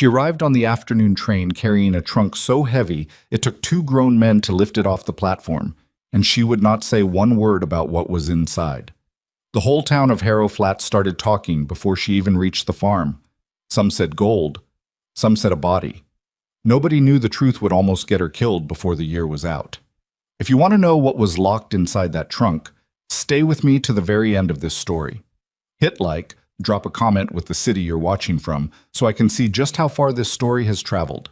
She arrived on the afternoon train carrying a trunk so heavy it took two grown men to lift it off the platform, and she would not say one word about what was inside. The whole town of Harrow Flats started talking before she even reached the farm. Some said gold, some said a body. Nobody knew the truth would almost get her killed before the year was out. If you want to know what was locked inside that trunk, stay with me to the very end of this story. Hit like, drop a comment with the city you're watching from so I can see just how far this story has traveled.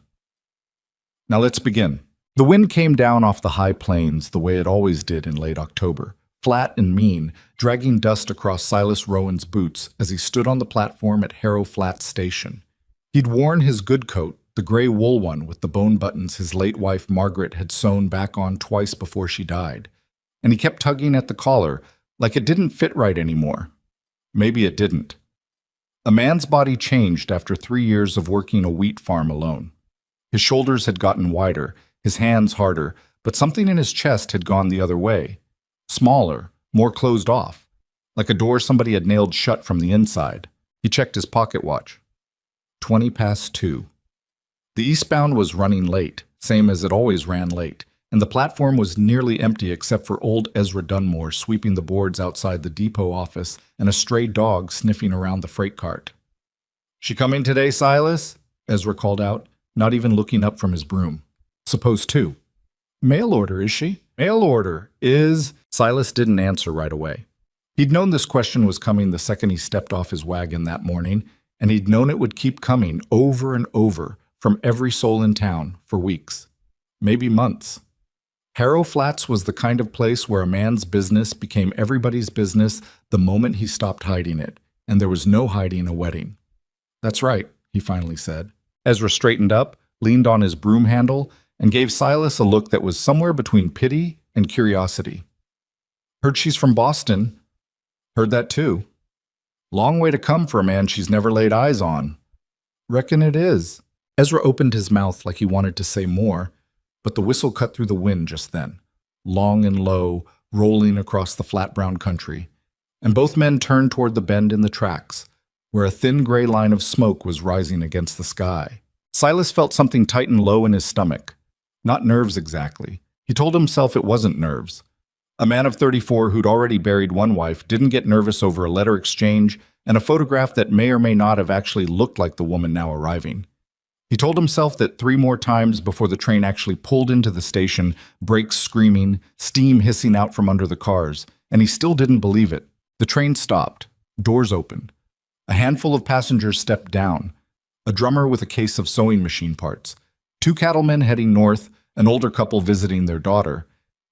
Now let's begin. The wind came down off the high plains the way it always did in late October, flat and mean, dragging dust across Silas Rowan's boots as he stood on the platform at Harrow Flats Station. He'd worn his good coat, the gray wool one with the bone buttons his late wife Margaret had sewn back on twice before she died, and he kept tugging at the collar like it didn't fit right anymore. Maybe it didn't. A man's body changed after 3 years of working a wheat farm alone. His shoulders had gotten wider, his hands harder, but something in his chest had gone the other way. Smaller, more closed off, like a door somebody had nailed shut from the inside. He checked his pocket watch. 2:20. The eastbound was running late, same as it always ran late, and the platform was nearly empty except for old Ezra Dunmore sweeping the boards outside the depot office and a stray dog sniffing around the freight cart. "She coming today, Silas?" Ezra called out, not even looking up from his broom. "Supposed to." "Mail order, is she?" "Mail order is—" Silas didn't answer right away. He'd known this question was coming the second he stepped off his wagon that morning, and he'd known it would keep coming over and over from every soul in town for weeks, maybe months. Harrow Flats was the kind of place where a man's business became everybody's business the moment he stopped hiding it, and there was no hiding a wedding. "That's right," he finally said. Ezra straightened up, leaned on his broom handle, and gave Silas a look that was somewhere between pity and curiosity. "Heard she's from Boston." "Heard that too." "Long way to come for a man she's never laid eyes on." "Reckon it is." Ezra opened his mouth like he wanted to say more, but the whistle cut through the wind just then, long and low, rolling across the flat brown country, and both men turned toward the bend in the tracks, where a thin gray line of smoke was rising against the sky. Silas felt something tighten low in his stomach. Not nerves exactly. He told himself it wasn't nerves. A man of 34 who'd already buried one wife didn't get nervous over a letter exchange and a photograph that may or may not have actually looked like the woman now arriving. He told himself that 3 more times before the train actually pulled into the station, brakes screaming, steam hissing out from under the cars, and he still didn't believe it. The train stopped. Doors opened. A handful of passengers stepped down. A drummer with a case of sewing machine parts. 2 cattlemen heading north, an older couple visiting their daughter.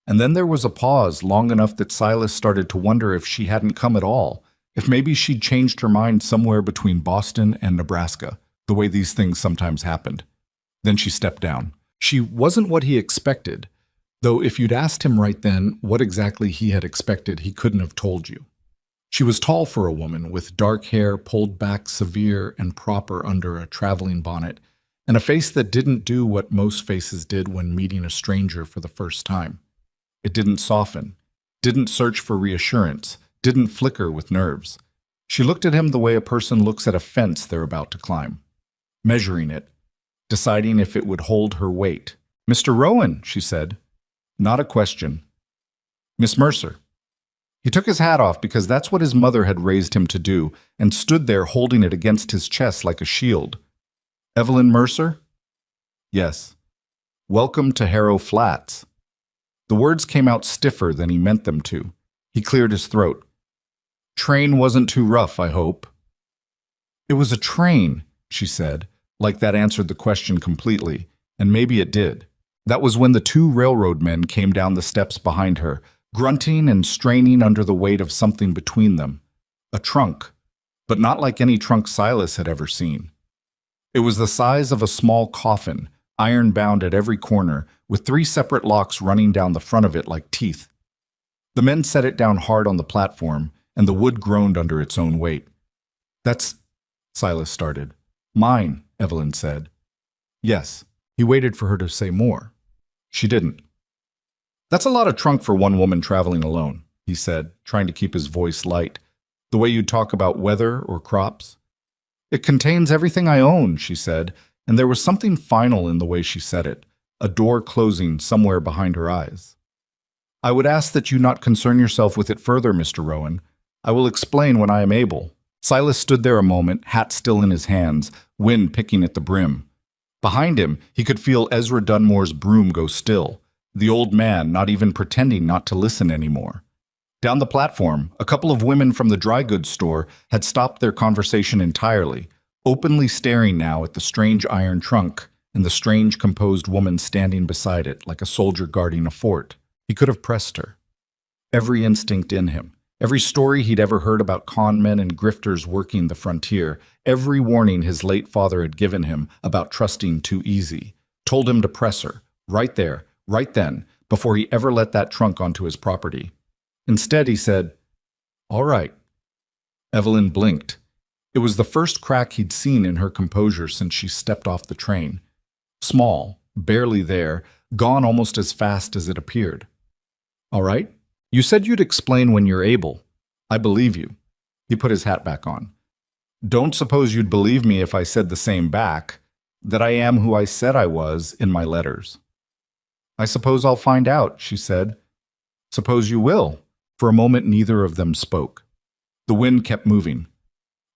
And then there was a pause long enough that Silas started to wonder if she hadn't come at all, if maybe she'd changed her mind somewhere between Boston and Nebraska, the way these things sometimes happened. Then she stepped down. She wasn't what he expected, though if you'd asked him right then what exactly he had expected, he couldn't have told you. She was tall for a woman, with dark hair pulled back severe and proper under a traveling bonnet, and a face that didn't do what most faces did when meeting a stranger for the first time. It didn't soften, didn't search for reassurance, didn't flicker with nerves. She looked at him the way a person looks at a fence they're about to climb, measuring it, deciding if it would hold her weight. "Mr. Rowan," she said. Not a question. "Miss Mercer." He took his hat off because that's what his mother had raised him to do, and stood there holding it against his chest like a shield. "Evelyn Mercer?" "Yes." "Welcome to Harrow Flats." The words came out stiffer than he meant them to. He cleared his throat. "Train wasn't too rough, I hope." "It was a train," she said, like that answered the question completely, and maybe it did. That was when the 2 railroad men came down the steps behind her, grunting and straining under the weight of something between them. A trunk, but not like any trunk Silas had ever seen. It was the size of a small coffin, iron-bound at every corner, with 3 separate locks running down the front of it like teeth. The men set it down hard on the platform, and the wood groaned under its own weight. "That's—" Silas started. "Mine," Evelyn said. "Yes." He waited for her to say more. She didn't. "That's a lot of trunk for one woman traveling alone," he said, trying to keep his voice light, the way you'd talk about weather or crops. It contains everything I own, she said, and there was something final in the way she said it, a door closing somewhere behind her eyes. I would ask that you not concern yourself with it further, Mr. Rowan. I will explain when I am able. Silas stood there a moment, hat still in his hands, wind picking at the brim. Behind him, he could feel Ezra Dunmore's broom go still, the old man not even pretending not to listen anymore. Down the platform, a couple of women from the dry goods store had stopped their conversation entirely, openly staring now at the strange iron trunk and the strange composed woman standing beside it like a soldier guarding a fort. He could have pressed her. Every instinct in him, every story he'd ever heard about con men and grifters working the frontier, every warning his late father had given him about trusting too easy, told him to press her, right there, right then, before he ever let that trunk onto his property. Instead, he said, "All right." Evelyn blinked. It was the first crack he'd seen in her composure since she stepped off the train. Small, barely there, gone almost as fast as it appeared. "All right? You said you'd explain when you're able. I believe you." He put his hat back on. "Don't suppose you'd believe me if I said the same back, that I am who I said I was in my letters." "I suppose I'll find out," she said. "Suppose you will." For a moment, neither of them spoke. The wind kept moving.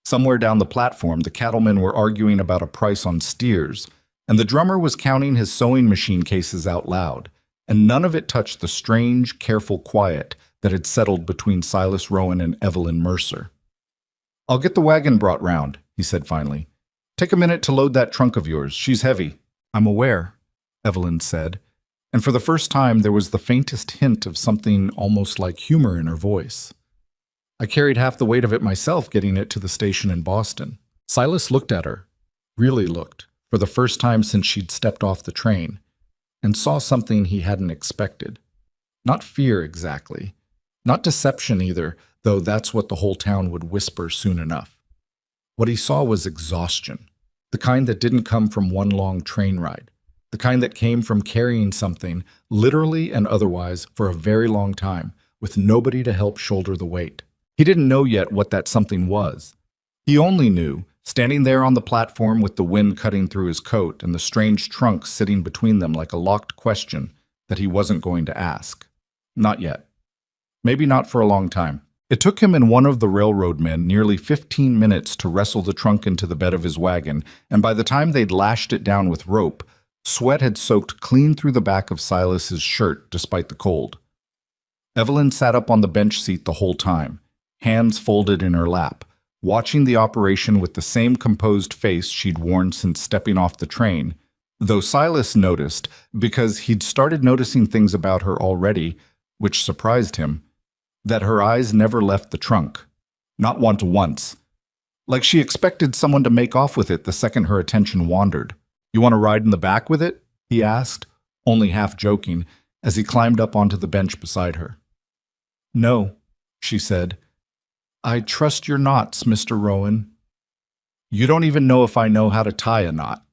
Somewhere down the platform, the cattlemen were arguing about a price on steers, and the drummer was counting his sewing machine cases out loud, and none of it touched the strange, careful quiet that had settled between Silas Rowan and Evelyn Mercer. "I'll get the wagon brought round," he said finally. "Take a minute to load that trunk of yours. She's heavy." "I'm aware," Evelyn said, and for the first time there was the faintest hint of something almost like humor in her voice. "I carried half the weight of it myself getting it to the station in Boston." Silas looked at her, really looked, for the first time since she'd stepped off the train, and saw something he hadn't expected. Not fear exactly, not deception either, though that's what the whole town would whisper soon enough. What he saw was exhaustion, the kind that didn't come from one long train ride, the kind that came from carrying something, literally and otherwise, for a very long time, with nobody to help shoulder the weight. He didn't know yet what that something was. He only knew, standing there on the platform with the wind cutting through his coat and the strange trunk sitting between them like a locked question, that he wasn't going to ask. Not yet. Maybe not for a long time. It took him and one of the railroad men nearly 15 minutes to wrestle the trunk into the bed of his wagon, and by the time they'd lashed it down with rope, sweat had soaked clean through the back of Silas's shirt despite the cold. Evelyn sat up on the bench seat the whole time, hands folded in her lap, watching the operation with the same composed face she'd worn since stepping off the train, though Silas noticed, because he'd started noticing things about her already, which surprised him, that her eyes never left the trunk. Not once. Like she expected someone to make off with it the second her attention wandered. "You want to ride in the back with it?" he asked, only half joking, as he climbed up onto the bench beside her. "No," she said. "I trust your knots, Mr. Rowan." "You don't even know if I know how to tie a knot.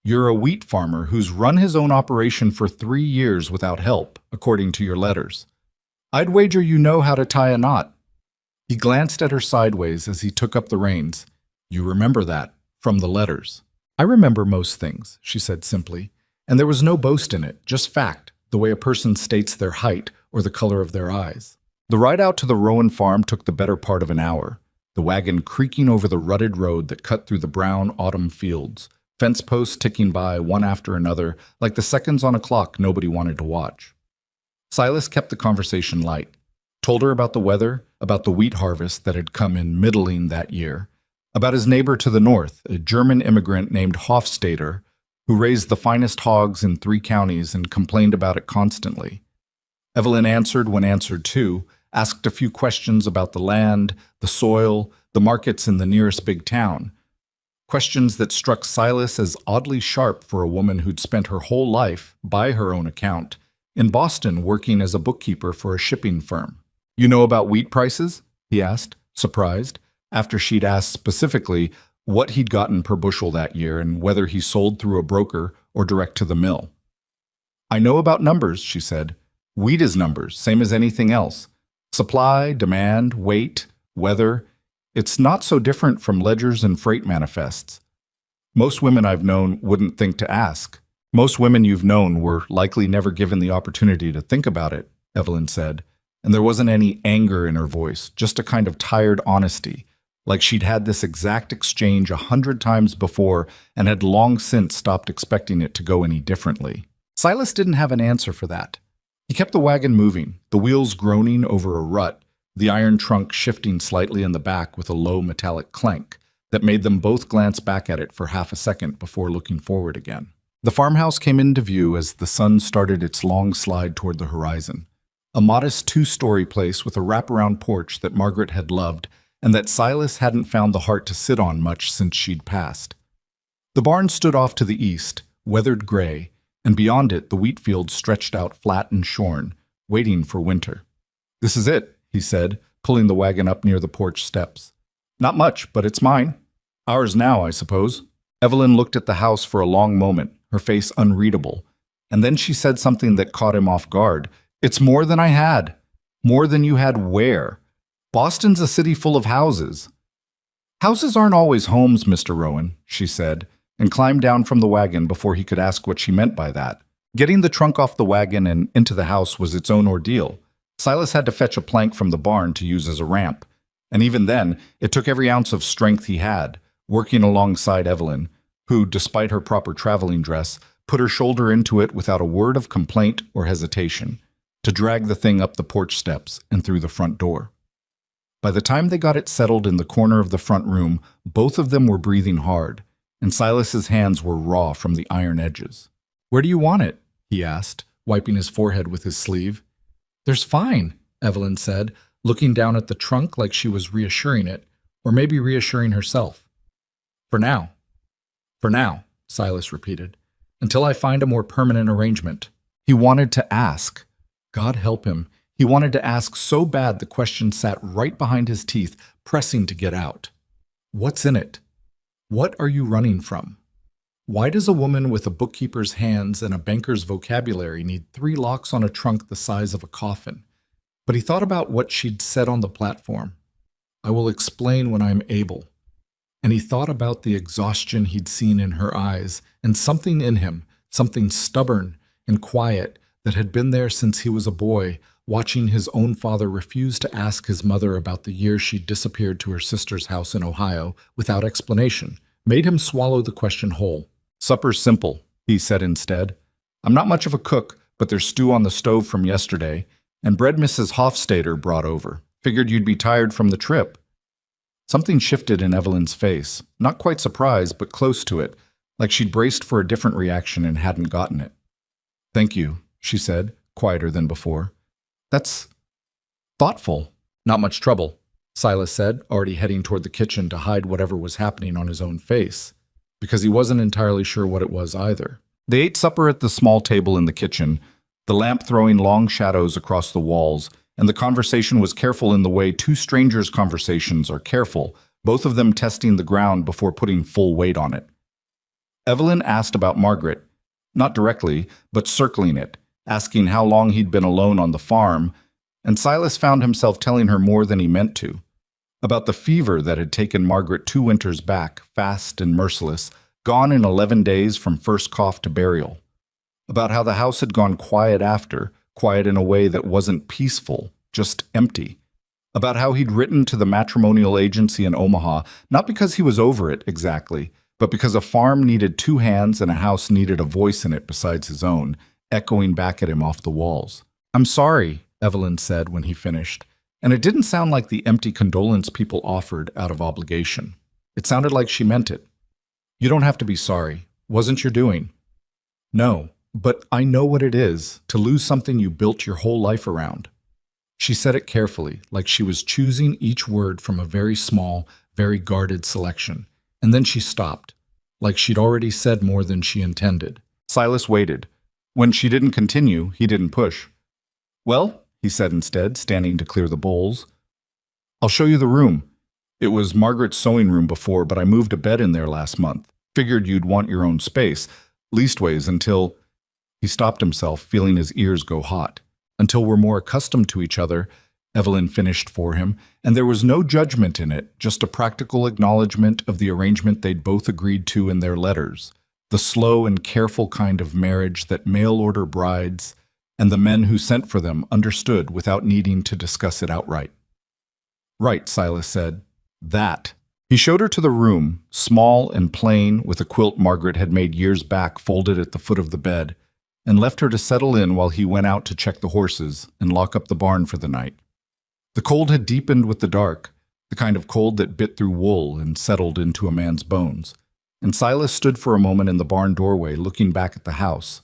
You're a wheat farmer who's run his own operation for 3 years without help, according to your letters. I'd wager you know how to tie a knot." He glanced at her sideways as he took up the reins. "You remember that, from the letters." "I remember most things," she said simply, and there was no boast in it, just fact, the way a person states their height or the color of their eyes. The ride out to the Rowan farm took the better part of an hour, the wagon creaking over the rutted road that cut through the brown autumn fields, fence posts ticking by one after another like the seconds on a clock nobody wanted to watch. Silas kept the conversation light, told her about the weather, about the wheat harvest that had come in middling that year, about his neighbor to the north, a German immigrant named Hofstadter, who raised the finest hogs in 3 counties and complained about it constantly. Evelyn answered when answered to, asked a few questions about the land, the soil, the markets in the nearest big town. Questions that struck Silas as oddly sharp for a woman who'd spent her whole life, by her own account, in Boston working as a bookkeeper for a shipping firm. "You know about wheat prices?" he asked, surprised, after she'd asked specifically what he'd gotten per bushel that year and whether he sold through a broker or direct to the mill. "I know about numbers," she said. "Wheat is numbers, same as anything else. Supply, demand, weight, weather. It's not so different from ledgers and freight manifests. Most women I've known wouldn't think to ask. Most women you've known were likely never given the opportunity to think about it, Evelyn said, and there wasn't any anger in her voice, just a kind of tired honesty, like she'd had this exact exchange 100 times before and had long since stopped expecting it to go any differently. Silas didn't have an answer for that. He kept the wagon moving, the wheels groaning over a rut, the iron trunk shifting slightly in the back with a low metallic clank that made them both glance back at it for half a second before looking forward again. The farmhouse came into view as the sun started its long slide toward the horizon. A modest two-story place with a wraparound porch that Margaret had loved and that Silas hadn't found the heart to sit on much since she'd passed. The barn stood off to the east, weathered gray, and beyond it the wheat field stretched out flat and shorn, waiting for winter. "This is it," he said, pulling the wagon up near the porch steps. "Not much, but it's mine. Ours now, I suppose." Evelyn looked at the house for a long moment, her face unreadable, and then she said something that caught him off guard. "It's more than I had." "More than you had where?" "Boston's a city full of houses." "Houses aren't always homes, Mr. Rowan," she said, and climbed down from the wagon before he could ask what she meant by that. Getting the trunk off the wagon and into the house was its own ordeal. Silas had to fetch a plank from the barn to use as a ramp, and even then, it took every ounce of strength he had, working alongside Evelyn, who, despite her proper traveling dress, put her shoulder into it without a word of complaint or hesitation, to drag the thing up the porch steps and through the front door. By the time they got it settled in the corner of the front room, both of them were breathing hard, and Silas's hands were raw from the iron edges. "Where do you want it?" he asked, wiping his forehead with his sleeve. "There's fine," Evelyn said, looking down at the trunk like she was reassuring it, or maybe reassuring herself. "For now." "For now," Silas repeated, "until I find a more permanent arrangement." He wanted to ask. God help him. He wanted to ask so bad the question sat right behind his teeth, pressing to get out. "What's in it? What are you running from? Why does a woman with a bookkeeper's hands and a banker's vocabulary need 3 locks on a trunk the size of a coffin?" But he thought about what she'd said on the platform. "I will explain when I'm able." And he thought about the exhaustion he'd seen in her eyes, and something in him, something stubborn and quiet that had been there since he was a boy, watching his own father refuse to ask his mother about the year she'd disappeared to her sister's house in Ohio without explanation, made him swallow the question whole. "Supper's simple," he said instead. "I'm not much of a cook, but there's stew on the stove from yesterday, and bread Mrs. Hofstadter brought over. Figured you'd be tired from the trip." Something shifted in Evelyn's face, not quite surprise, but close to it, like she'd braced for a different reaction and hadn't gotten it. "Thank you," she said, quieter than before. "That's thoughtful." "Not much trouble," Silas said, already heading toward the kitchen to hide whatever was happening on his own face, because he wasn't entirely sure what it was either. They ate supper at the small table in the kitchen, the lamp throwing long shadows across the walls, and the conversation was careful in the way 2 strangers' conversations are careful, both of them testing the ground before putting full weight on it. Evelyn asked about Margaret, not directly, but circling it, asking how long he'd been alone on the farm, and Silas found himself telling her more than he meant to. About the fever that had taken Margaret 2 winters back, fast and merciless, gone in 11 days from first cough to burial. About how the house had gone quiet after, quiet in a way that wasn't peaceful, just empty. About how he'd written to the matrimonial agency in Omaha, not because he was over it exactly, but because a farm needed 2 hands and a house needed a voice in it besides his own, echoing back at him off the walls. "I'm sorry," Evelyn said when he finished, and it didn't sound like the empty condolence people offered out of obligation. It sounded like she meant it. "You don't have to be sorry. Wasn't your doing." "No, but I know what it is to lose something you built your whole life around." She said it carefully, like she was choosing each word from a very small, very guarded selection, and then she stopped, like she'd already said more than she intended. Silas waited. When she didn't continue, he didn't push. "Well," he said instead, standing to clear the bowls, "I'll show you the room. It was Margaret's sewing room before, but I moved a bed in there last month. Figured you'd want your own space, leastways until—" He stopped himself, feeling his ears go hot. "Until we're more accustomed to each other, Evelyn finished for him, and there was no judgment in it, just a practical acknowledgement of the arrangement they'd both agreed to in their letters, the slow and careful kind of marriage that mail-order brides and the men who sent for them understood without needing to discuss it outright. "Right," Silas said. "That." He showed her to the room, small and plain, with a quilt Margaret had made years back folded at the foot of the bed, and left her to settle in while he went out to check the horses and lock up the barn for the night. The cold had deepened with the dark, the kind of cold that bit through wool and settled into a man's bones, and Silas stood for a moment in the barn doorway looking back at the house,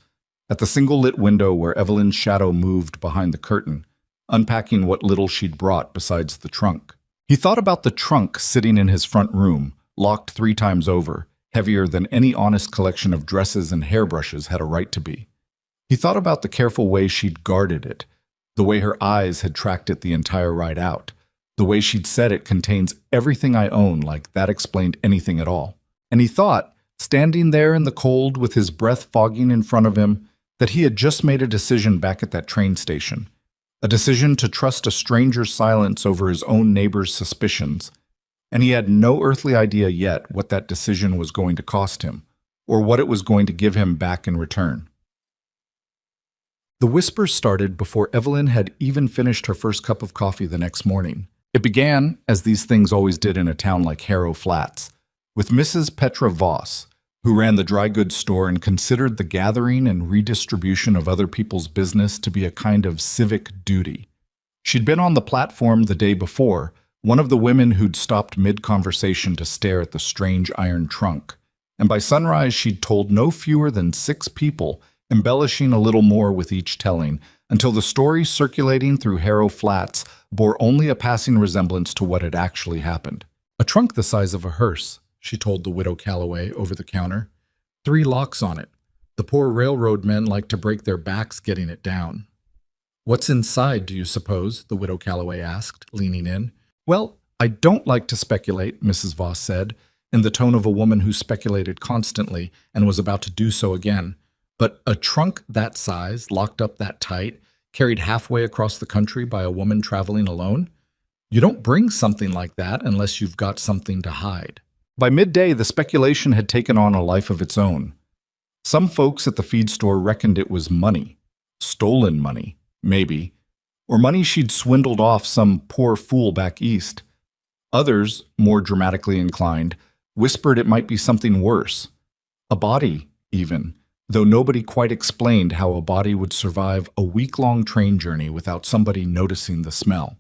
at the single-lit window where Evelyn's shadow moved behind the curtain, unpacking what little she'd brought besides the trunk. He thought about the trunk sitting in his front room, locked 3 times over, heavier than any honest collection of dresses and hairbrushes had a right to be. He thought about the careful way she'd guarded it, the way her eyes had tracked it the entire ride out, the way she'd said it contains everything I own, like that explained anything at all. And he thought, standing there in the cold with his breath fogging in front of him, that he had just made a decision back at that train station, a decision to trust a stranger's silence over his own neighbor's suspicions, and he had no earthly idea yet what that decision was going to cost him, or what it was going to give him back in return. The whispers started before Evelyn had even finished her first cup of coffee the next morning. It began, as these things always did in a town like Harrow Flats, with Mrs. Petra Voss, who ran the dry goods store and considered the gathering and redistribution of other people's business to be a kind of civic duty. She'd been on the platform the day before, one of the women who'd stopped mid-conversation to stare at the strange iron trunk, and by sunrise she'd told no fewer than 6 people, embellishing a little more with each telling, until the story circulating through Harrow Flats bore only a passing resemblance to what had actually happened. "A trunk the size of a hearse," she told the widow Calloway over the counter. 3 locks on it. The poor railroad men like to break their backs getting it down. "What's inside, do you suppose?" the widow Calloway asked, leaning in. "Well, I don't like to speculate," Mrs. Voss said, in the tone of a woman who speculated constantly and was about to do so again. "But a trunk that size, locked up that tight, carried halfway across the country by a woman traveling alone? You don't bring something like that unless you've got something to hide." By midday, the speculation had taken on a life of its own. Some folks at the feed store reckoned it was money. Stolen money, maybe. Or money she'd swindled off some poor fool back east. Others, more dramatically inclined, whispered it might be something worse. A body, even, though nobody quite explained how a body would survive a week-long train journey without somebody noticing the smell.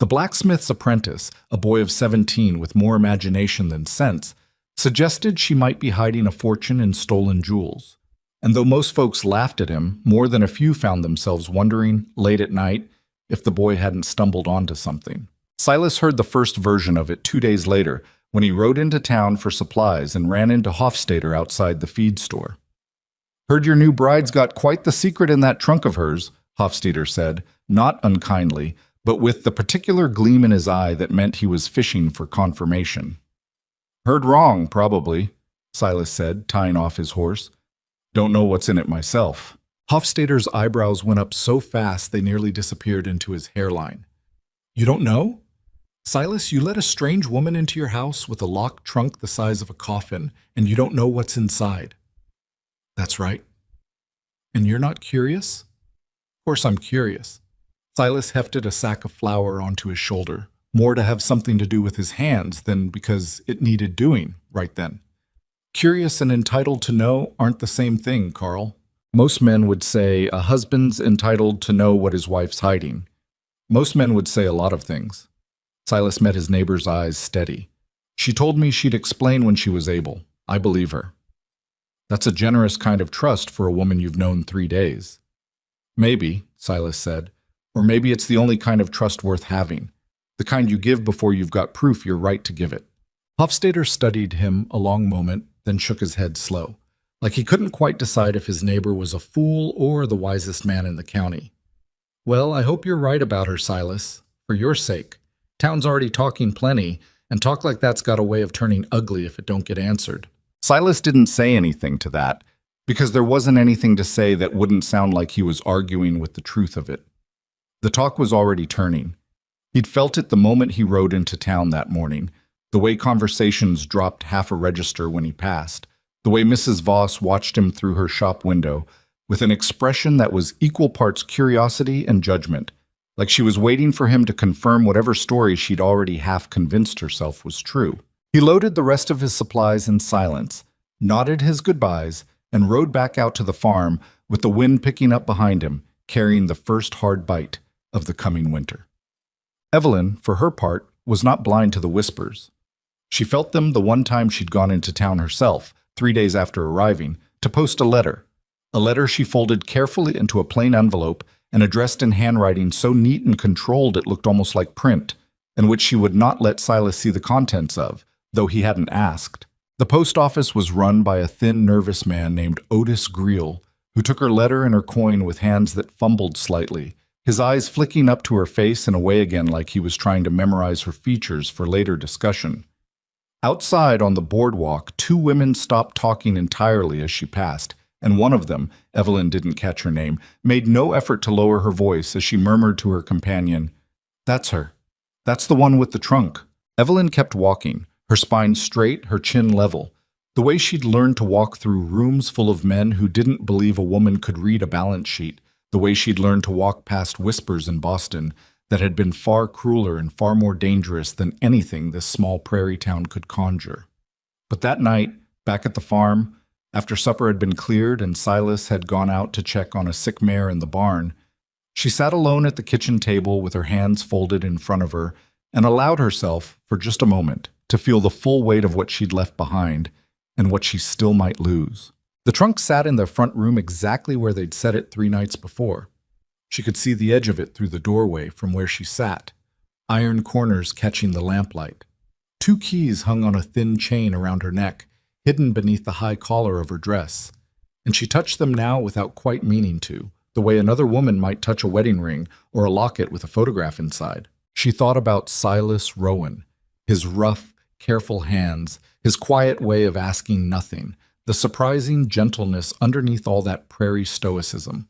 The blacksmith's apprentice, a boy of 17 with more imagination than sense, suggested she might be hiding a fortune in stolen jewels. And though most folks laughed at him, more than a few found themselves wondering, late at night, if the boy hadn't stumbled onto something. Silas heard the first version of it 2 days later, when he rode into town for supplies and ran into Hofstadter outside the feed store. "Heard your new bride's got quite the secret in that trunk of hers," Hofstadter said, not unkindly, but with the particular gleam in his eye that meant he was fishing for confirmation. "Heard wrong, probably," Silas said, tying off his horse. "Don't know what's in it myself." Hofstadter's eyebrows went up so fast they nearly disappeared into his hairline. "You don't know? Silas, you let a strange woman into your house with a locked trunk the size of a coffin, and you don't know what's inside." "That's right." "And you're not curious?" "Of course I'm curious." Silas hefted a sack of flour onto his shoulder, more to have something to do with his hands than because it needed doing right then. Curious and entitled to know aren't the same thing, Carl. Most men would say a husband's entitled to know what his wife's hiding. Most men would say a lot of things. Silas met his neighbor's eyes steady. "She told me she'd explain when she was able. I believe her." "That's a generous kind of trust for a woman you've known 3 days." "Maybe," Silas said. "Or maybe it's the only kind of trust worth having. The kind you give before you've got proof you're right to give it." Hofstadter studied him a long moment, then shook his head slow, like he couldn't quite decide if his neighbor was a fool or the wisest man in the county. "Well, I hope you're right about her, Silas, for your sake. Town's already talking plenty, and talk like that's got a way of turning ugly if it don't get answered." Silas didn't say anything to that, because there wasn't anything to say that wouldn't sound like he was arguing with the truth of it. The talk was already turning. He'd felt it the moment he rode into town that morning, the way conversations dropped half a register when he passed, the way Mrs. Voss watched him through her shop window, with an expression that was equal parts curiosity and judgment, like she was waiting for him to confirm whatever story she'd already half convinced herself was true. He loaded the rest of his supplies in silence, nodded his goodbyes, and rode back out to the farm with the wind picking up behind him, carrying the first hard bite of the coming winter. Evelyn, for her part, was not blind to the whispers. She felt them the one time she'd gone into town herself, 3 days after arriving, to post a letter she folded carefully into a plain envelope and addressed in handwriting so neat and controlled it looked almost like print, and which she would not let Silas see the contents of, though he hadn't asked. The post office was run by a thin, nervous man named Otis Greel, who took her letter and her coin with hands that fumbled slightly, his eyes flicking up to her face and away again like he was trying to memorize her features for later discussion. Outside on the boardwalk, 2 women stopped talking entirely as she passed, and one of them, Evelyn didn't catch her name, made no effort to lower her voice as she murmured to her companion, "That's her. That's the one with the trunk." Evelyn kept walking, her spine straight, her chin level, the way she'd learned to walk through rooms full of men who didn't believe a woman could read a balance sheet, the way she'd learned to walk past whispers in Boston that had been far crueler and far more dangerous than anything this small prairie town could conjure. But that night, back at the farm, after supper had been cleared and Silas had gone out to check on a sick mare in the barn, she sat alone at the kitchen table with her hands folded in front of her and allowed herself, for just a moment, to feel the full weight of what she'd left behind and what she still might lose. The trunk sat in the front room exactly where they'd set it 3 nights before. She could see the edge of it through the doorway from where she sat, iron corners catching the lamplight. 2 keys hung on a thin chain around her neck, hidden beneath the high collar of her dress, and she touched them now without quite meaning to, the way another woman might touch a wedding ring or a locket with a photograph inside. She thought about Silas Rowan, his rough, careful hands, his quiet way of asking nothing, the surprising gentleness underneath all that prairie stoicism.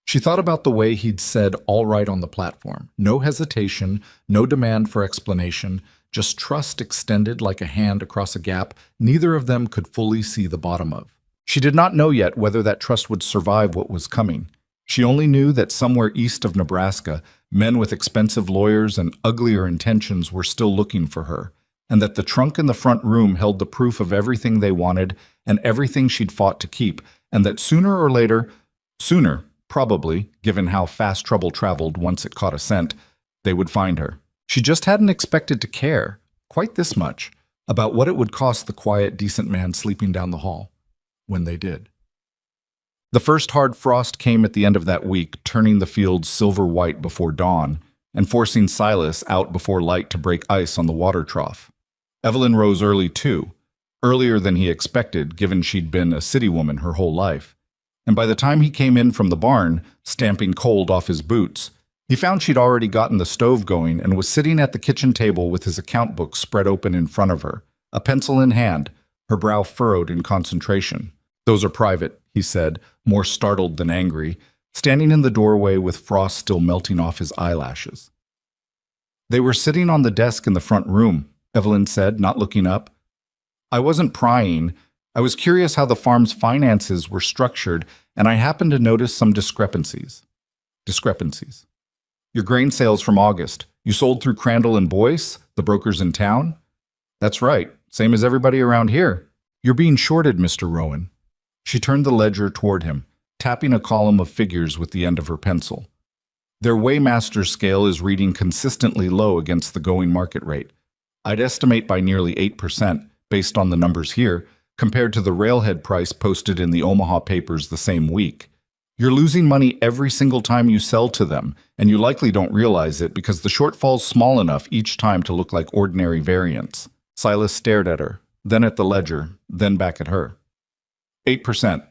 She thought about the way he'd said all right on the platform, no hesitation, no demand for explanation, just trust extended like a hand across a gap neither of them could fully see the bottom of. She did not know yet whether that trust would survive what was coming. She only knew that somewhere east of Nebraska, men with expensive lawyers and uglier intentions were still looking for her, and that the trunk in the front room held the proof of everything they wanted and everything she'd fought to keep, and that sooner or later, sooner, probably, given how fast trouble traveled once it caught a scent, they would find her. She just hadn't expected to care, quite this much, about what it would cost the quiet, decent man sleeping down the hall, when they did. The first hard frost came at the end of that week, turning the fields silver-white before dawn, and forcing Silas out before light to break ice on the water trough. Evelyn rose early, too, earlier than he expected, given she'd been a city woman her whole life. And by the time he came in from the barn, stamping cold off his boots, he found she'd already gotten the stove going and was sitting at the kitchen table with his account book spread open in front of her, a pencil in hand, her brow furrowed in concentration. "Those are private," he said, more startled than angry, standing in the doorway with frost still melting off his eyelashes. "They were sitting on the desk in the front room," Evelyn said, not looking up. "I wasn't prying. I was curious how the farm's finances were structured, and I happened to notice some discrepancies." Discrepancies. "Your grain sales from August. You sold through Crandall and Boyce, the brokers in town?" "That's right. Same as everybody around here." "You're being shorted, Mr. Rowan." She turned the ledger toward him, tapping a column of figures with the end of her pencil. "Their weighmaster scale is reading consistently low against the going market rate. I'd estimate by nearly 8%, based on the numbers here, compared to the railhead price posted in the Omaha papers the same week. You're losing money every single time you sell to them, and you likely don't realize it because the shortfall's small enough each time to look like ordinary variance." Silas stared at her, then at the ledger, then back at her. 8%.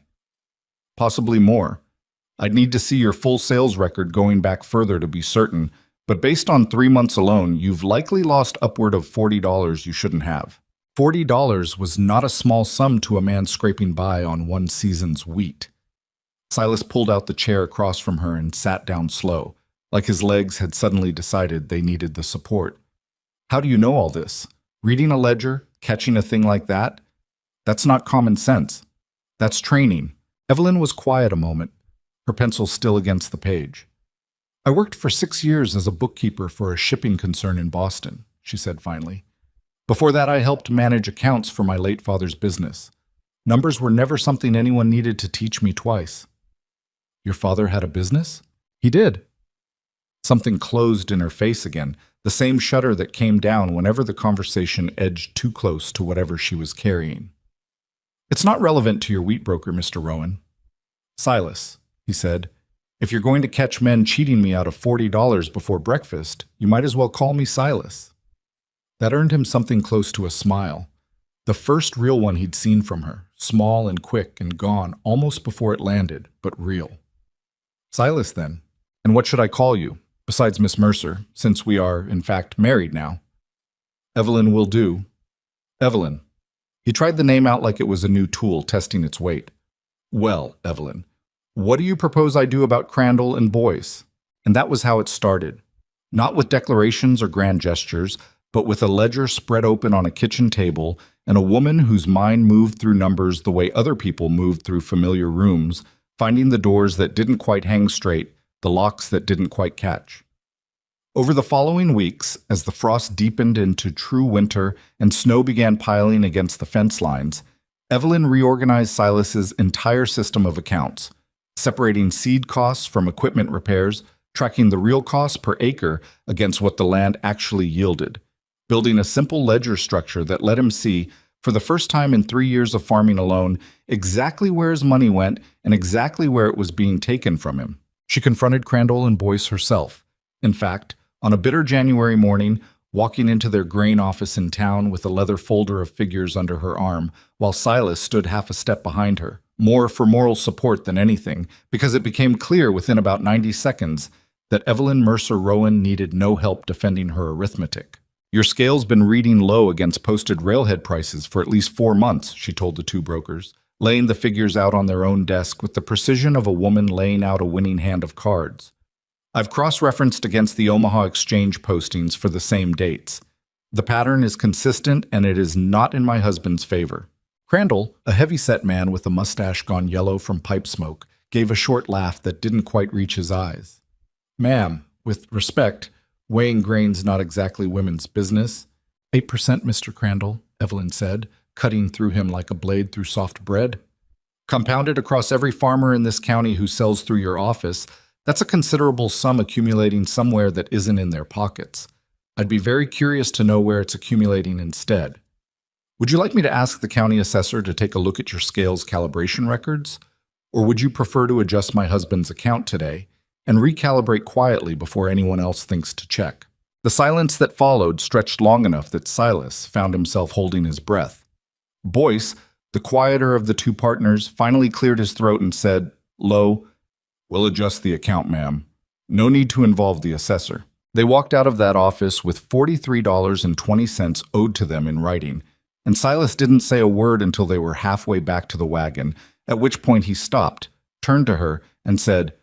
Possibly more. I'd need to see your full sales record going back further to be certain, but based on 3 months alone, you've likely lost upward of $40 you shouldn't have. $40 was not a small sum to a man scraping by on one season's wheat. Silas pulled out the chair across from her and sat down slow, like his legs had suddenly decided they needed the support. How do you know all this? Reading a ledger, catching a thing like that? That's not common sense. That's training. Evelyn was quiet a moment, her pencil still against the page. I worked for 6 years as a bookkeeper for a shipping concern in Boston, she said finally. Before that, I helped manage accounts for my late father's business. Numbers were never something anyone needed to teach me twice. Your father had a business? He did. Something closed in her face again, the same shutter that came down whenever the conversation edged too close to whatever she was carrying. It's not relevant to your wheat broker, Mr. Rowan. Silas, he said, if you're going to catch men cheating me out of $40 before breakfast, you might as well call me Silas. That earned him something close to a smile. The first real one he'd seen from her, small and quick and gone almost before it landed, but real. Silas, then. And what should I call you, besides Miss Mercer, since we are, in fact, married now? Evelyn will do. Evelyn. He tried the name out like it was a new tool testing its weight. Well, Evelyn, what do you propose I do about Crandall and Boyce? And that was how it started. Not with declarations or grand gestures, but with a ledger spread open on a kitchen table and a woman whose mind moved through numbers the way other people moved through familiar rooms, finding the doors that didn't quite hang straight, the locks that didn't quite catch. Over the following weeks, as the frost deepened into true winter and snow began piling against the fence lines, Evelyn reorganized Silas's entire system of accounts, separating seed costs from equipment repairs, tracking the real cost per acre against what the land actually yielded, building a simple ledger structure that let him see, for the first time in 3 years of farming alone, exactly where his money went and exactly where it was being taken from him. She confronted Crandall and Boyce herself. In fact, on a bitter January morning, walking into their grain office in town with a leather folder of figures under her arm, while Silas stood half a step behind her, more for moral support than anything, because it became clear within about 90 seconds that Evelyn Mercer Rowan needed no help defending her arithmetic. Your scale's been reading low against posted railhead prices for at least 4 months, she told the two brokers, laying the figures out on their own desk with the precision of a woman laying out a winning hand of cards. I've cross-referenced against the Omaha Exchange postings for the same dates. The pattern is consistent and it is not in my husband's favor. Crandall, a heavy-set man with a mustache gone yellow from pipe smoke, gave a short laugh that didn't quite reach his eyes. Ma'am, with respect, weighing grain's not exactly women's business. 8%, Mr. Crandall, Evelyn said, cutting through him like a blade through soft bread. Compounded across every farmer in this county who sells through your office, that's a considerable sum accumulating somewhere that isn't in their pockets. I'd be very curious to know where it's accumulating instead. Would you like me to ask the county assessor to take a look at your scales calibration records? Or would you prefer to adjust my husband's account today and recalibrate quietly before anyone else thinks to check? The silence that followed stretched long enough that Silas found himself holding his breath. Boyce, the quieter of the two partners, finally cleared his throat and said, low, "We'll adjust the account, ma'am. No need to involve the assessor." They walked out of that office with $43.20 owed to them in writing, and Silas didn't say a word until they were halfway back to the wagon, at which point he stopped, turned to her, and said,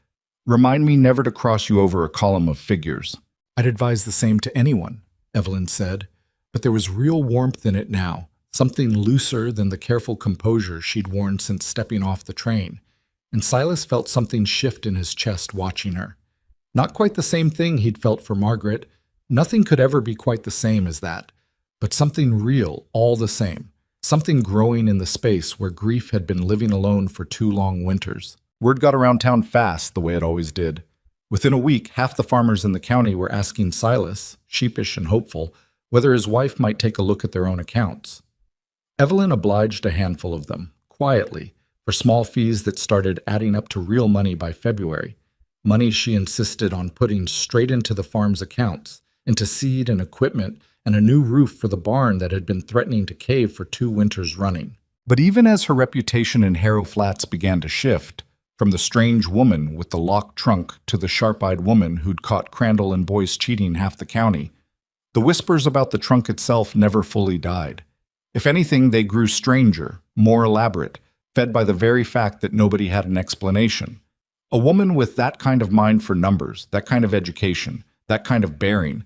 "Remind me never to cross you over a column of figures." "I'd advise the same to anyone," Evelyn said, but there was real warmth in it now, something looser than the careful composure she'd worn since stepping off the train. And Silas felt something shift in his chest watching her. Not quite the same thing he'd felt for Margaret. Nothing could ever be quite the same as that. But something real, all the same. Something growing in the space where grief had been living alone for 2 long winters. Word got around town fast, the way it always did. Within a week, half the farmers in the county were asking Silas, sheepish and hopeful, whether his wife might take a look at their own accounts. Evelyn obliged a handful of them, quietly, for small fees that started adding up to real money by February, money she insisted on putting straight into the farm's accounts, into seed and equipment and a new roof for the barn that had been threatening to cave for 2 winters running. But even as her reputation in Harrow Flats began to shift, from the strange woman with the locked trunk to the sharp-eyed woman who'd caught Crandall and Boyce cheating half the county, the whispers about the trunk itself never fully died. If anything, they grew stranger, more elaborate, fed by the very fact that nobody had an explanation. A woman with that kind of mind for numbers, that kind of education, that kind of bearing.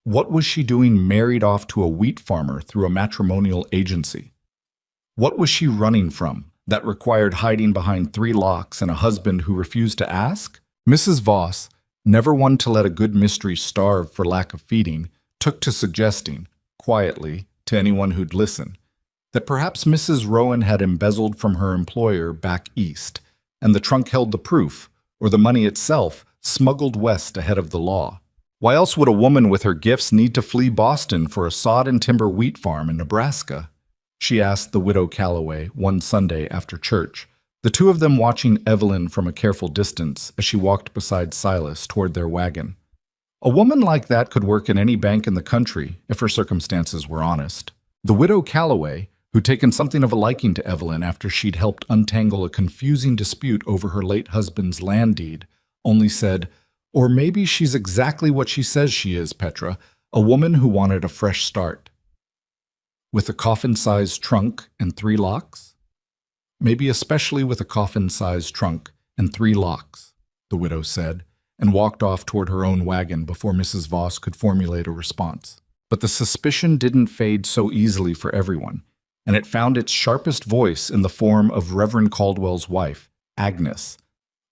What was she doing married off to a wheat farmer through a matrimonial agency? What was she running from that required hiding behind 3 locks and a husband who refused to ask? Mrs. Voss, never one to let a good mystery starve for lack of feeding, took to suggesting, quietly, to anyone who'd listen, that perhaps Mrs. Rowan had embezzled from her employer back east, and the trunk held the proof, or the money itself, smuggled west ahead of the law. Why else would a woman with her gifts need to flee Boston for a sod and timber wheat farm in Nebraska? She asked the widow Calloway one Sunday after church, the two of them watching Evelyn from a careful distance as she walked beside Silas toward their wagon. A woman like that could work in any bank in the country if her circumstances were honest. The widow Calloway, who'd taken something of a liking to Evelyn after she'd helped untangle a confusing dispute over her late husband's land deed, only said, "Or maybe she's exactly what she says she is, Petra, a woman who wanted a fresh start." With a coffin-sized trunk and 3 locks? Maybe especially with a coffin-sized trunk and 3 locks, the widow said, and walked off toward her own wagon before Mrs. Voss could formulate a response. But the suspicion didn't fade so easily for everyone, and it found its sharpest voice in the form of Reverend Caldwell's wife, Agnes,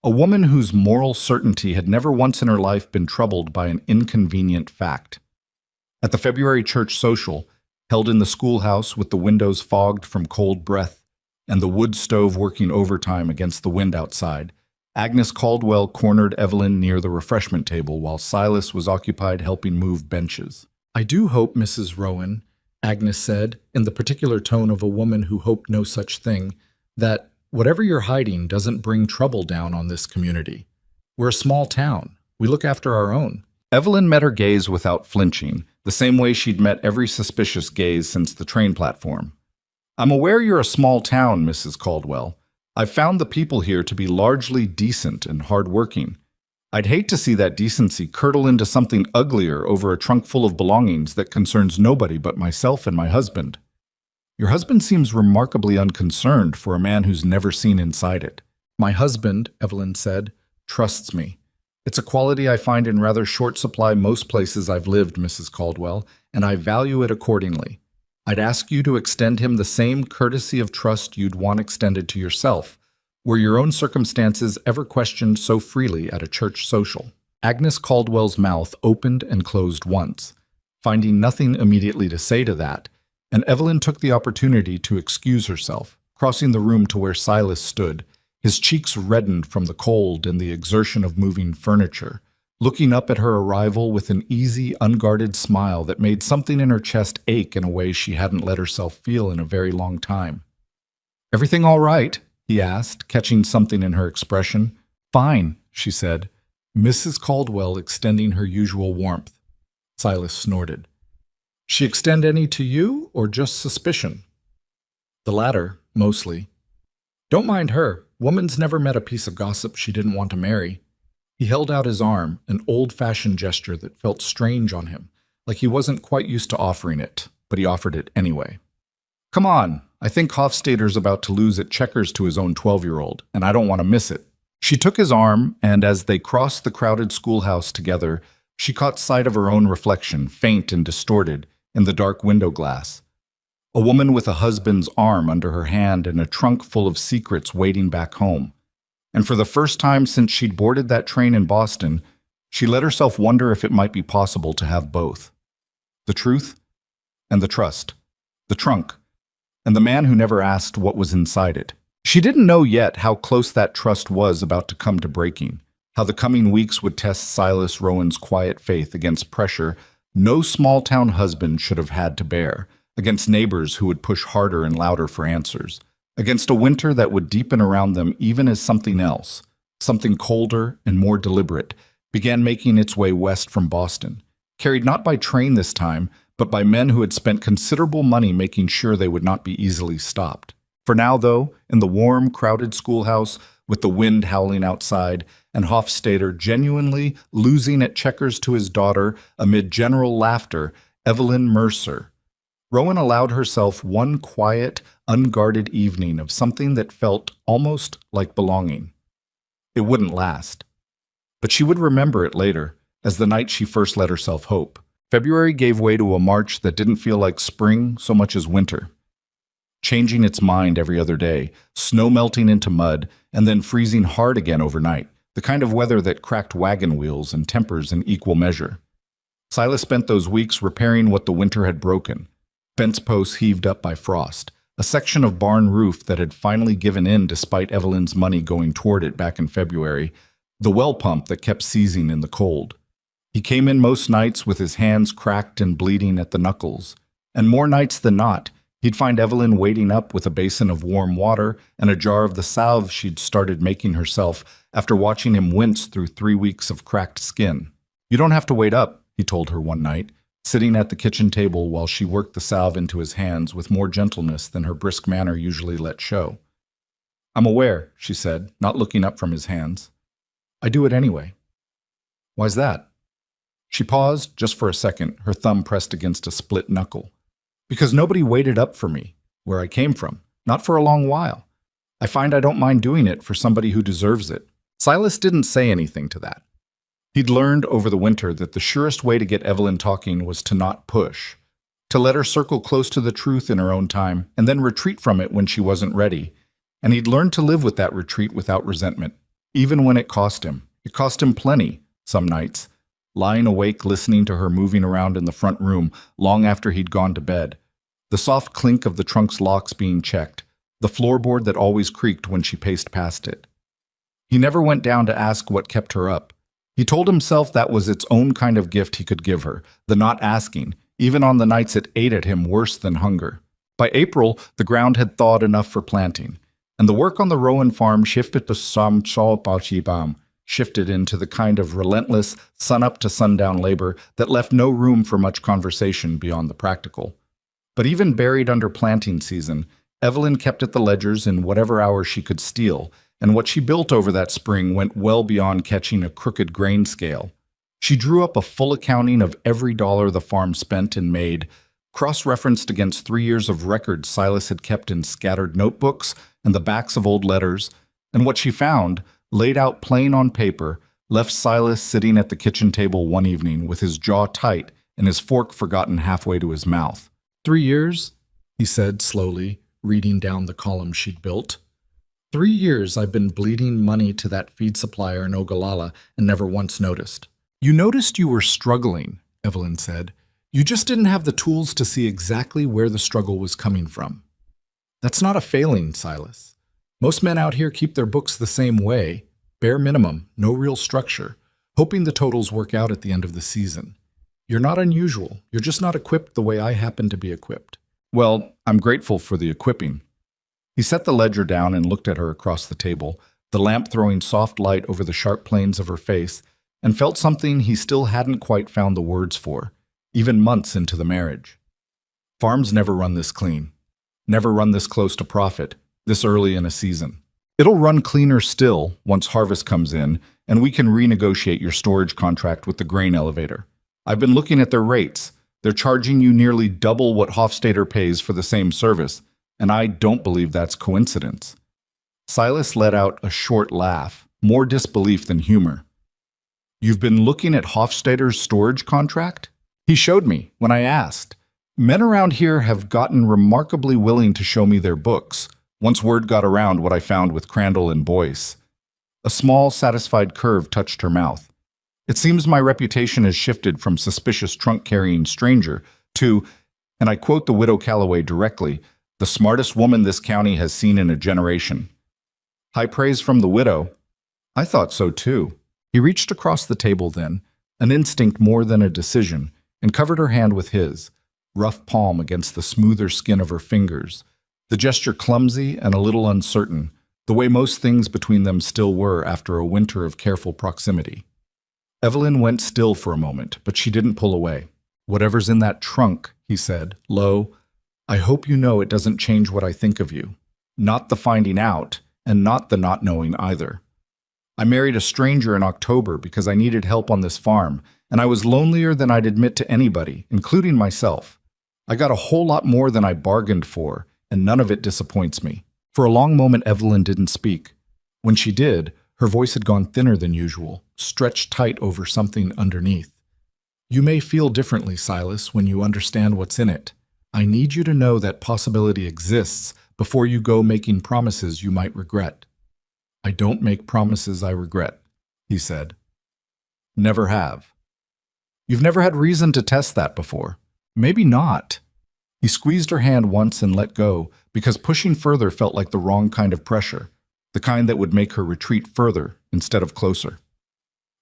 a woman whose moral certainty had never once in her life been troubled by an inconvenient fact. At the February church social, held in the schoolhouse with the windows fogged from cold breath and the wood stove working overtime against the wind outside, Agnes Caldwell cornered Evelyn near the refreshment table while Silas was occupied helping move benches. "I do hope, Mrs. Rowan," Agnes said, in the particular tone of a woman who hoped no such thing, "that whatever you're hiding doesn't bring trouble down on this community. We're a small town. We look after our own." Evelyn met her gaze without flinching, the same way she'd met every suspicious gaze since the train platform. "I'm aware you're a small town, Mrs. Caldwell. I've found the people here to be largely decent and hard-working. I'd hate to see that decency curdle into something uglier over a trunk full of belongings that concerns nobody but myself and my husband." "Your husband seems remarkably unconcerned for a man who's never seen inside it." "My husband," Evelyn said, "trusts me. It's a quality I find in rather short supply most places I've lived, Mrs. Caldwell, and I value it accordingly. I'd ask you to extend him the same courtesy of trust you'd want extended to yourself, were your own circumstances ever questioned so freely at a church social." Agnes Caldwell's mouth opened and closed once, finding nothing immediately to say to that, and Evelyn took the opportunity to excuse herself, crossing the room to where Silas stood, his cheeks reddened from the cold and the exertion of moving furniture, looking up at her arrival with an easy, unguarded smile that made something in her chest ache in a way she hadn't let herself feel in a very long time. "Everything all right?" he asked, catching something in her expression. "Fine," she said, Mrs. Caldwell extending her usual warmth. Silas snorted. "She extend any to you, or just suspicion?" "The latter, mostly." "Don't mind her. Woman's never met a piece of gossip she didn't want to marry." He held out his arm, an old-fashioned gesture that felt strange on him, like he wasn't quite used to offering it, but he offered it anyway. "Come on, I think Hofstadter's about to lose at checkers to his own 12-year-old, and I don't want to miss it." She took his arm, and as they crossed the crowded schoolhouse together, she caught sight of her own reflection, faint and distorted, in the dark window glass. A woman with a husband's arm under her hand and a trunk full of secrets waiting back home. And for the first time since she'd boarded that train in Boston, she let herself wonder if it might be possible to have both. The truth and the trust. The trunk and the man who never asked what was inside it. She didn't know yet how close that trust was about to come to breaking, how the coming weeks would test Silas Rowan's quiet faith against pressure no small-town husband should have had to bear, against neighbors who would push harder and louder for answers, against a winter that would deepen around them even as something else, something colder and more deliberate, began making its way west from Boston, carried not by train this time, but by men who had spent considerable money making sure they would not be easily stopped. For now, though, in the warm, crowded schoolhouse, with the wind howling outside, and Hofstadter genuinely losing at checkers to his daughter amid general laughter, Evelyn Mercer, Rowan allowed herself one quiet, unguarded evening of something that felt almost like belonging. It wouldn't last. But she would remember it later, as the night she first let herself hope. February gave way to a March that didn't feel like spring so much as winter, changing its mind every other day, snow melting into mud, and then freezing hard again overnight, the kind of weather that cracked wagon wheels and tempers in equal measure. Silas spent those weeks repairing what the winter had broken: fence posts heaved up by frost, a section of barn roof that had finally given in despite Evelyn's money going toward it back in February, the well pump that kept seizing in the cold. He came in most nights with his hands cracked and bleeding at the knuckles, and more nights than not, he'd find Evelyn waiting up with a basin of warm water and a jar of the salve she'd started making herself after watching him wince through 3 weeks of cracked skin. "You don't have to wait up," he told her one night, sitting at the kitchen table while she worked the salve into his hands with more gentleness than her brisk manner usually let show. "I'm aware," she said, not looking up from his hands. "I do it anyway." "Why's that?" She paused just for a second, her thumb pressed against a split knuckle. "Because nobody waited up for me, where I came from, not for a long while. I find I don't mind doing it for somebody who deserves it." Silas didn't say anything to that. He'd learned over the winter that the surest way to get Evelyn talking was to not push, to let her circle close to the truth in her own time, and then retreat from it when she wasn't ready. And he'd learned to live with that retreat without resentment, even when it cost him. It cost him plenty, some nights, lying awake listening to her moving around in the front room long after he'd gone to bed, the soft clink of the trunk's locks being checked, the floorboard that always creaked when she paced past it. He never went down to ask what kept her up. He told himself that was its own kind of gift he could give her, the not asking, even on the nights it ate at him worse than hunger. By April, the ground had thawed enough for planting, and the work on the Rowan farm shifted into the kind of relentless, sun-up to sundown labor that left no room for much conversation beyond the practical. But even buried under planting season, Evelyn kept at the ledgers in whatever hours she could steal, and what she built over that spring went well beyond catching a crooked grain scale. She drew up a full accounting of every dollar the farm spent and made, cross-referenced against 3 years of records Silas had kept in scattered notebooks and the backs of old letters, and what she found, laid out plain on paper, left Silas sitting at the kitchen table one evening with his jaw tight and his fork forgotten halfway to his mouth. 3 years, he said slowly, reading down the column she'd built. 3 years I've been bleeding money to that feed supplier in Ogallala and never once noticed. You noticed you were struggling, Evelyn said. You just didn't have the tools to see exactly where the struggle was coming from. That's not a failing, Silas. Most men out here keep their books the same way, bare minimum, no real structure, hoping the totals work out at the end of the season. You're not unusual, you're just not equipped the way I happen to be equipped. Well, I'm grateful for the equipping. He set the ledger down and looked at her across the table, the lamp throwing soft light over the sharp planes of her face, and felt something he still hadn't quite found the words for, even months into the marriage. Farms never run this clean, never run this close to profit, this early in a season. It'll run cleaner still once harvest comes in, and we can renegotiate your storage contract with the grain elevator. I've been looking at their rates. They're charging you nearly double what Hofstadter pays for the same service, and I don't believe that's coincidence. Silas let out a short laugh, more disbelief than humor. You've been looking at Hofstadter's storage contract? He showed me when I asked. Men around here have gotten remarkably willing to show me their books, once word got around what I found with Crandall and Boyce. A small, satisfied curve touched her mouth. It seems my reputation has shifted from suspicious trunk-carrying stranger to, and I quote the widow Calloway directly, the smartest woman this county has seen in a generation. High praise from the widow. I thought so too. He reached across the table then, an instinct more than a decision, and covered her hand with his, rough palm against the smoother skin of her fingers, the gesture clumsy and a little uncertain, the way most things between them still were after a winter of careful proximity. Evelyn went still for a moment, but she didn't pull away. Whatever's in that trunk, he said, low, I hope you know it doesn't change what I think of you. Not the finding out, and not the not knowing either. I married a stranger in October because I needed help on this farm, and I was lonelier than I'd admit to anybody, including myself. I got a whole lot more than I bargained for, and none of it disappoints me. For a long moment, Evelyn didn't speak. When she did, Her voice had gone thinner than usual, stretched tight over something underneath. You may feel differently, Silas, when you understand what's in it. I need you to know that possibility exists before you go making promises you might regret. I don't make promises I regret, he said. Never have. You've never had reason to test that before. Maybe not. He squeezed her hand once and let go, because pushing further felt like the wrong kind of pressure, the kind that would make her retreat further instead of closer.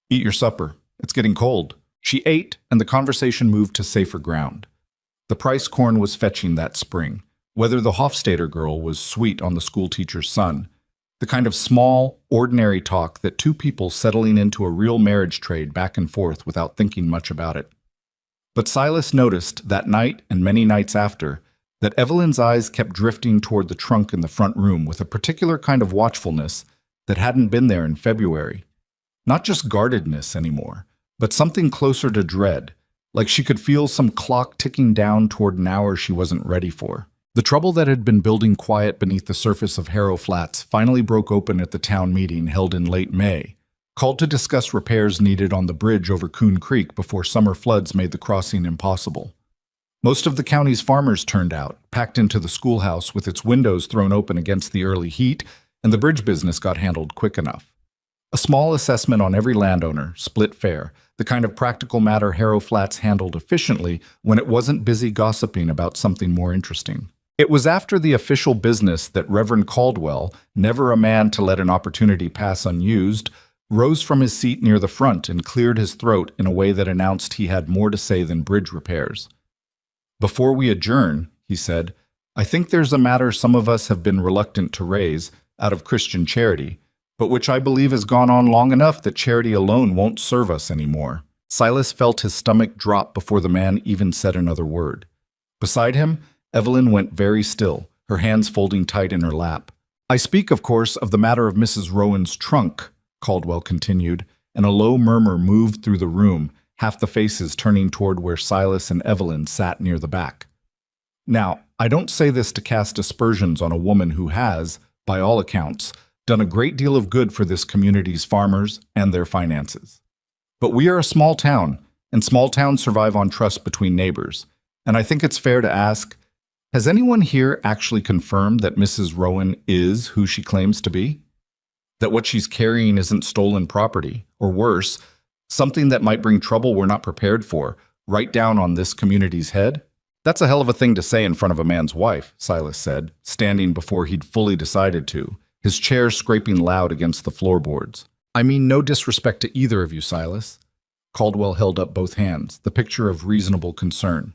Eat your supper. It's getting cold. She ate, and the conversation moved to safer ground. The price corn was fetching that spring, whether the Hofstadter girl was sweet on the schoolteacher's son, the kind of small, ordinary talk that two people settling into a real marriage trade back and forth without thinking much about it. But Silas noticed that night and many nights after that Evelyn's eyes kept drifting toward the trunk in the front room with a particular kind of watchfulness that hadn't been there in February. Not just guardedness anymore, but something closer to dread, like she could feel some clock ticking down toward an hour she wasn't ready for. The trouble that had been building quiet beneath the surface of Harrow Flats finally broke open at the town meeting held in late May, called to discuss repairs needed on the bridge over Coon Creek before summer floods made the crossing impossible. Most of the county's farmers turned out, packed into the schoolhouse with its windows thrown open against the early heat, and the bridge business got handled quick enough. A small assessment on every landowner, split fair, the kind of practical matter Harrow Flats handled efficiently when it wasn't busy gossiping about something more interesting. It was after the official business that Reverend Caldwell, never a man to let an opportunity pass unused, rose from his seat near the front and cleared his throat in a way that announced he had more to say than bridge repairs. Before we adjourn, he said, I think there's a matter some of us have been reluctant to raise out of Christian charity, but which I believe has gone on long enough that charity alone won't serve us anymore. Silas felt his stomach drop before the man even said another word. Beside him, Evelyn went very still, her hands folding tight in her lap. I speak, of course, of the matter of Mrs. Rowan's trunk, Caldwell continued, and a low murmur moved through the room, half the faces turning toward where Silas and Evelyn sat near the back. Now, I don't say this to cast aspersions on a woman who has, by all accounts, done a great deal of good for this community's farmers and their finances. But we are a small town, and small towns survive on trust between neighbors, and I think it's fair to ask, has anyone here actually confirmed that Mrs. Rowan is who she claims to be? That what she's carrying isn't stolen property, or worse, something that might bring trouble we're not prepared for, right down on this community's head? That's a hell of a thing to say in front of a man's wife, Silas said, standing before he'd fully decided to, his chair scraping loud against the floorboards. I mean no disrespect to either of you, Silas. Caldwell held up both hands, the picture of reasonable concern.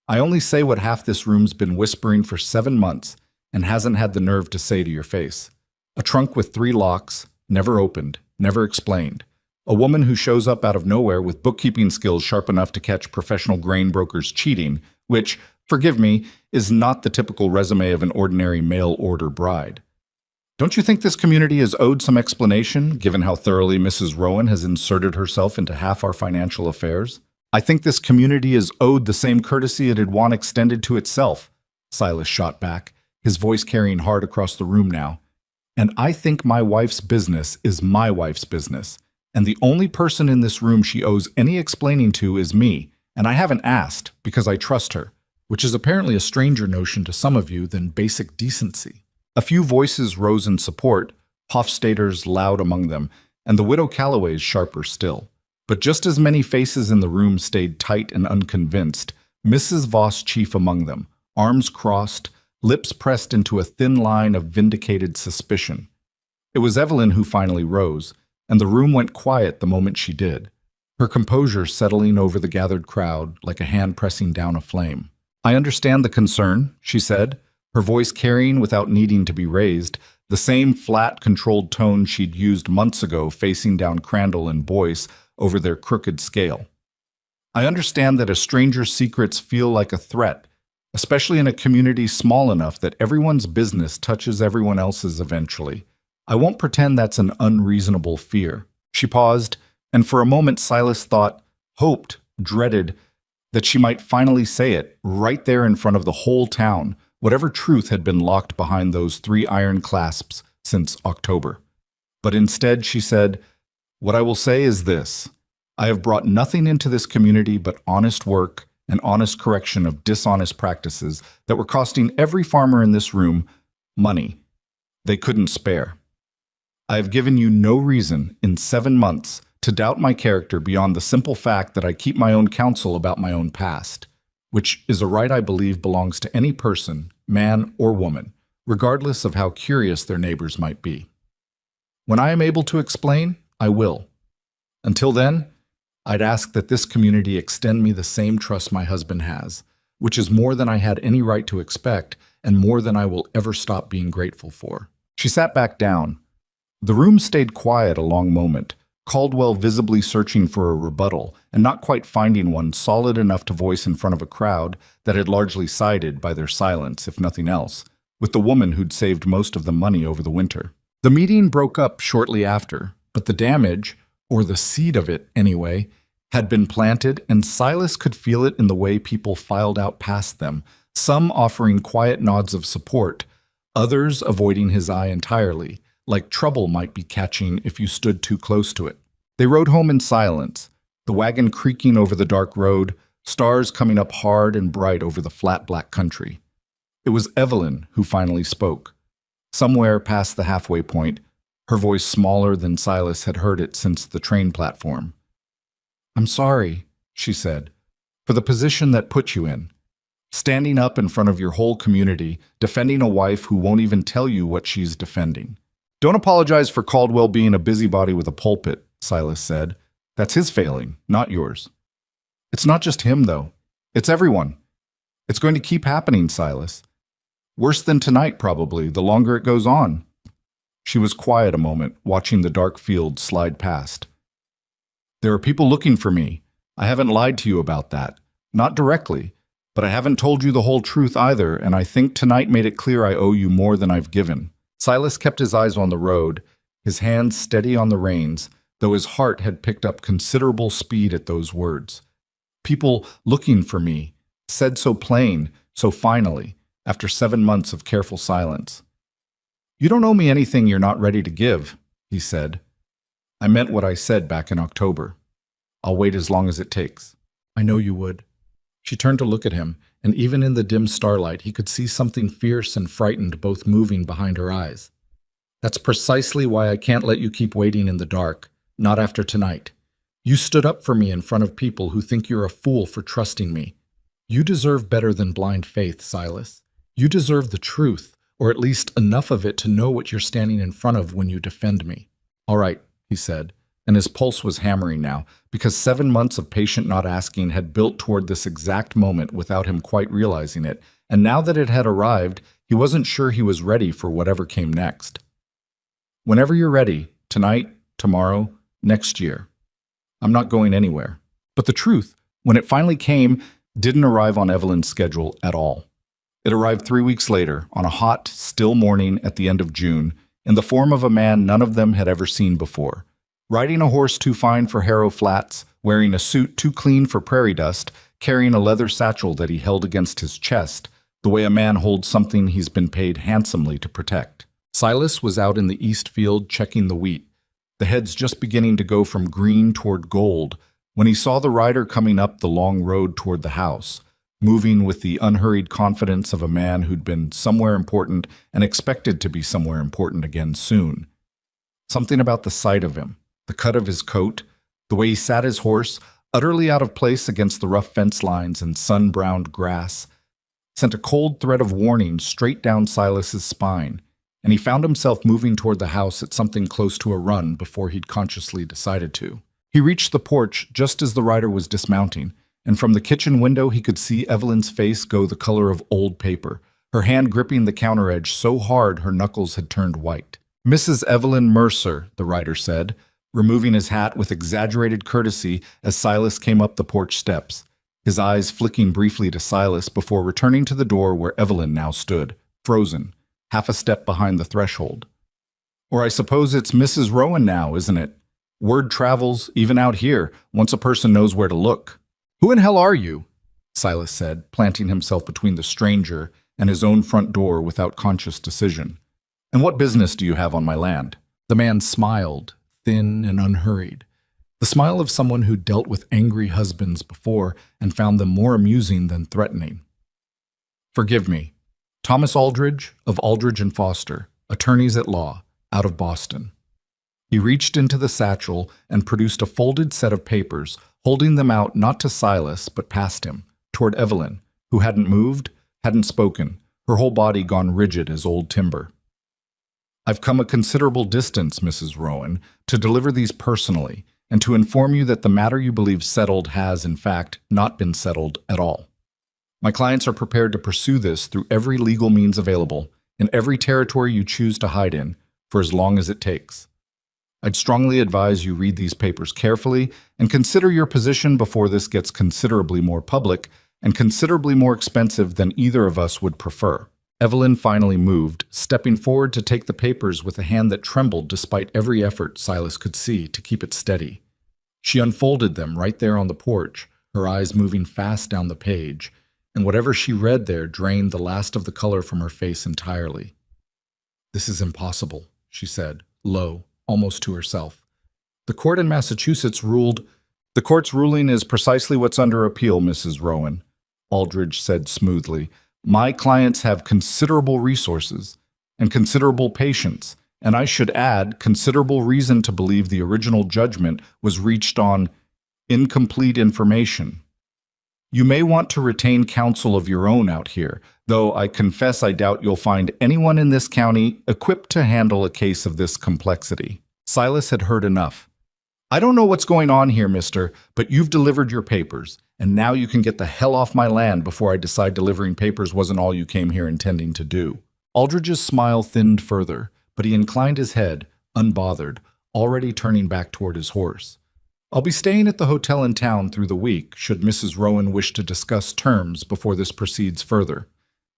I only say what half this room's been whispering for 7 months and hasn't had the nerve to say to your face. A trunk with 3 locks, never opened, never explained. A woman who shows up out of nowhere with bookkeeping skills sharp enough to catch professional grain brokers cheating, which, forgive me, is not the typical resume of an ordinary mail-order bride. Don't you think this community is owed some explanation, given how thoroughly Mrs. Rowan has inserted herself into half our financial affairs? I think this community is owed the same courtesy it'd want extended to itself, Silas shot back, his voice carrying hard across the room now. And I think my wife's business is my wife's business, and the only person in this room she owes any explaining to is me, and I haven't asked because I trust her, which is apparently a stranger notion to some of you than basic decency. A few voices rose in support, Hofstadter's loud among them, and the widow Calloway's sharper still. But just as many faces in the room stayed tight and unconvinced, Mrs. Voss chief among them, arms crossed, lips pressed into a thin line of vindicated suspicion. It was Evelyn who finally rose, and the room went quiet the moment she did, her composure settling over the gathered crowd like a hand pressing down a flame. I understand the concern, she said, her voice carrying without needing to be raised, the same flat, controlled tone she'd used months ago facing down Crandall and Boyce over their crooked scale. I understand that a stranger's secrets feel like a threat, especially in a community small enough that everyone's business touches everyone else's eventually. I won't pretend that's an unreasonable fear. She paused, and for a moment Silas thought, hoped, dreaded, that she might finally say it, right there in front of the whole town, whatever truth had been locked behind those 3 iron clasps since October. But instead she said, "What I will say is this. I have brought nothing into this community but honest work and honest correction of dishonest practices that were costing every farmer in this room money they couldn't spare. I have given you no reason in 7 months to doubt my character beyond the simple fact that I keep my own counsel about my own past, which is a right I believe belongs to any person, man or woman, regardless of how curious their neighbors might be. When I am able to explain, I will. Until then, I'd ask that this community extend me the same trust my husband has, which is more than I had any right to expect and more than I will ever stop being grateful for." She sat back down. The room stayed quiet a long moment, Caldwell visibly searching for a rebuttal and not quite finding one solid enough to voice in front of a crowd that had largely sided by their silence, if nothing else, with the woman who'd saved most of the money over the winter. The meeting broke up shortly after, but the damage, or the seed of it anyway, had been planted, and Silas could feel it in the way people filed out past them, some offering quiet nods of support, others avoiding his eye entirely, like trouble might be catching if you stood too close to it. They rode home in silence, the wagon creaking over the dark road, stars coming up hard and bright over the flat black country. It was Evelyn who finally spoke. Somewhere past the halfway point, her voice smaller than Silas had heard it since the train platform. "I'm sorry," she said, "for the position that put you in. Standing up in front of your whole community, defending a wife who won't even tell you what she's defending. Don't apologize for Caldwell being a busybody with a pulpit," Silas said. "That's his failing, not yours." "It's not just him, though. It's everyone. It's going to keep happening, Silas. Worse than tonight, probably, the longer it goes on." She was quiet a moment, watching the dark field slide past. "There are people looking for me. I haven't lied to you about that. Not directly, but I haven't told you the whole truth either, and I think tonight made it clear I owe you more than I've given." Silas kept his eyes on the road, his hands steady on the reins, though his heart had picked up considerable speed at those words. People looking for me, said so plain, so finally, after 7 months of careful silence. "You don't owe me anything you're not ready to give," he said. "I meant what I said back in October. I'll wait as long as it takes." "I know you would." She turned to look at him, and even in the dim starlight he could see something fierce and frightened both moving behind her eyes. "That's precisely why I can't let you keep waiting in the dark, not after tonight. You stood up for me in front of people who think you're a fool for trusting me. You deserve better than blind faith, Silas. You deserve the truth, or at least enough of it to know what you're standing in front of when you defend me." "All right," he said, and his pulse was hammering now, because 7 months of patient not asking had built toward this exact moment without him quite realizing it, and now that it had arrived, he wasn't sure he was ready for whatever came next. "Whenever you're ready, tonight, tomorrow, next year. I'm not going anywhere." But the truth, when it finally came, didn't arrive on Evelyn's schedule at all. It arrived 3 weeks later, on a hot, still morning at the end of June, in the form of a man none of them had ever seen before. Riding a horse too fine for Harrow Flats, wearing a suit too clean for prairie dust, carrying a leather satchel that he held against his chest, the way a man holds something he's been paid handsomely to protect. Silas was out in the east field checking the wheat, the heads just beginning to go from green toward gold, when he saw the rider coming up the long road toward the house, moving with the unhurried confidence of a man who'd been somewhere important and expected to be somewhere important again soon. Something about the sight of him, the cut of his coat, the way he sat his horse, utterly out of place against the rough fence lines and sun-browned grass, sent a cold thread of warning straight down Silas's spine, and he found himself moving toward the house at something close to a run before he'd consciously decided to. He reached the porch just as the rider was dismounting, and from the kitchen window he could see Evelyn's face go the color of old paper, her hand gripping the counter edge so hard her knuckles had turned white. "Mrs. Evelyn Mercer," the rider said, removing his hat with exaggerated courtesy as Silas came up the porch steps, his eyes flicking briefly to Silas before returning to the door where Evelyn now stood, frozen, half a step behind the threshold. "Or I suppose it's Mrs. Rowan now, isn't it? Word travels, even out here, once a person knows where to look." "Who in hell are you?" Silas said, planting himself between the stranger and his own front door without conscious decision. "And what business do you have on my land?" The man smiled, thin and unhurried. The smile of someone who dealt with angry husbands before and found them more amusing than threatening. Forgive me. Thomas Aldridge of Aldridge and Foster, attorneys at law, out of Boston. He reached into the satchel and produced a folded set of papers, holding them out not to Silas, but past him, toward Evelyn, who hadn't moved, hadn't spoken, her whole body gone rigid as old timber. I've come a considerable distance, Mrs. Rowan, to deliver these personally, and to inform you that the matter you believe settled has, in fact, not been settled at all. My clients are prepared to pursue this through every legal means available, in every territory you choose to hide in, for as long as it takes. I'd strongly advise you read these papers carefully and consider your position before this gets considerably more public and considerably more expensive than either of us would prefer. Evelyn finally moved, stepping forward to take the papers with a hand that trembled despite every effort Silas could see to keep it steady. She unfolded them right there on the porch, her eyes moving fast down the page, and whatever she read there drained the last of the color from her face entirely. "This is impossible," she said, low, almost to herself. "The court in Massachusetts ruled—" "The court's ruling is precisely what's under appeal, Mrs. Rowan," Aldridge said smoothly. "My clients have considerable resources and considerable patience, and I should add considerable reason to believe the original judgment was reached on incomplete information. You may want to retain counsel of your own out here, though I confess I doubt you'll find anyone in this county equipped to handle a case of this complexity." Silas had heard enough. "I don't know what's going on here, mister, but you've delivered your papers, and now you can get the hell off my land before I decide delivering papers wasn't all you came here intending to do." Aldridge's smile thinned further, but he inclined his head, unbothered, already turning back toward his horse. "I'll be staying at the hotel in town through the week, should Mrs. Rowan wish to discuss terms before this proceeds further.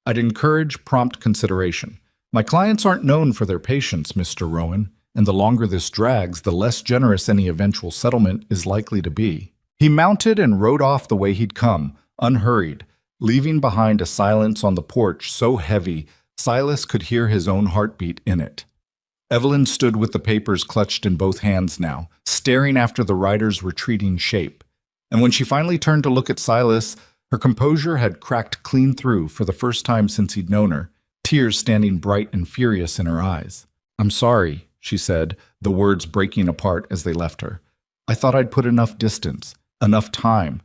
I'd encourage prompt consideration. My clients aren't known for their patience, Mr. Rowan, and the longer this drags, the less generous any eventual settlement is likely to be." He mounted and rode off the way he'd come, unhurried, leaving behind a silence on the porch so heavy Silas could hear his own heartbeat in it. Evelyn stood with the papers clutched in both hands now, staring after the rider's retreating shape. And when she finally turned to look at Silas, her composure had cracked clean through for the first time since he'd known her, tears standing bright and furious in her eyes. "I'm sorry," she said, the words breaking apart as they left her. "I thought I'd put enough distance, enough time.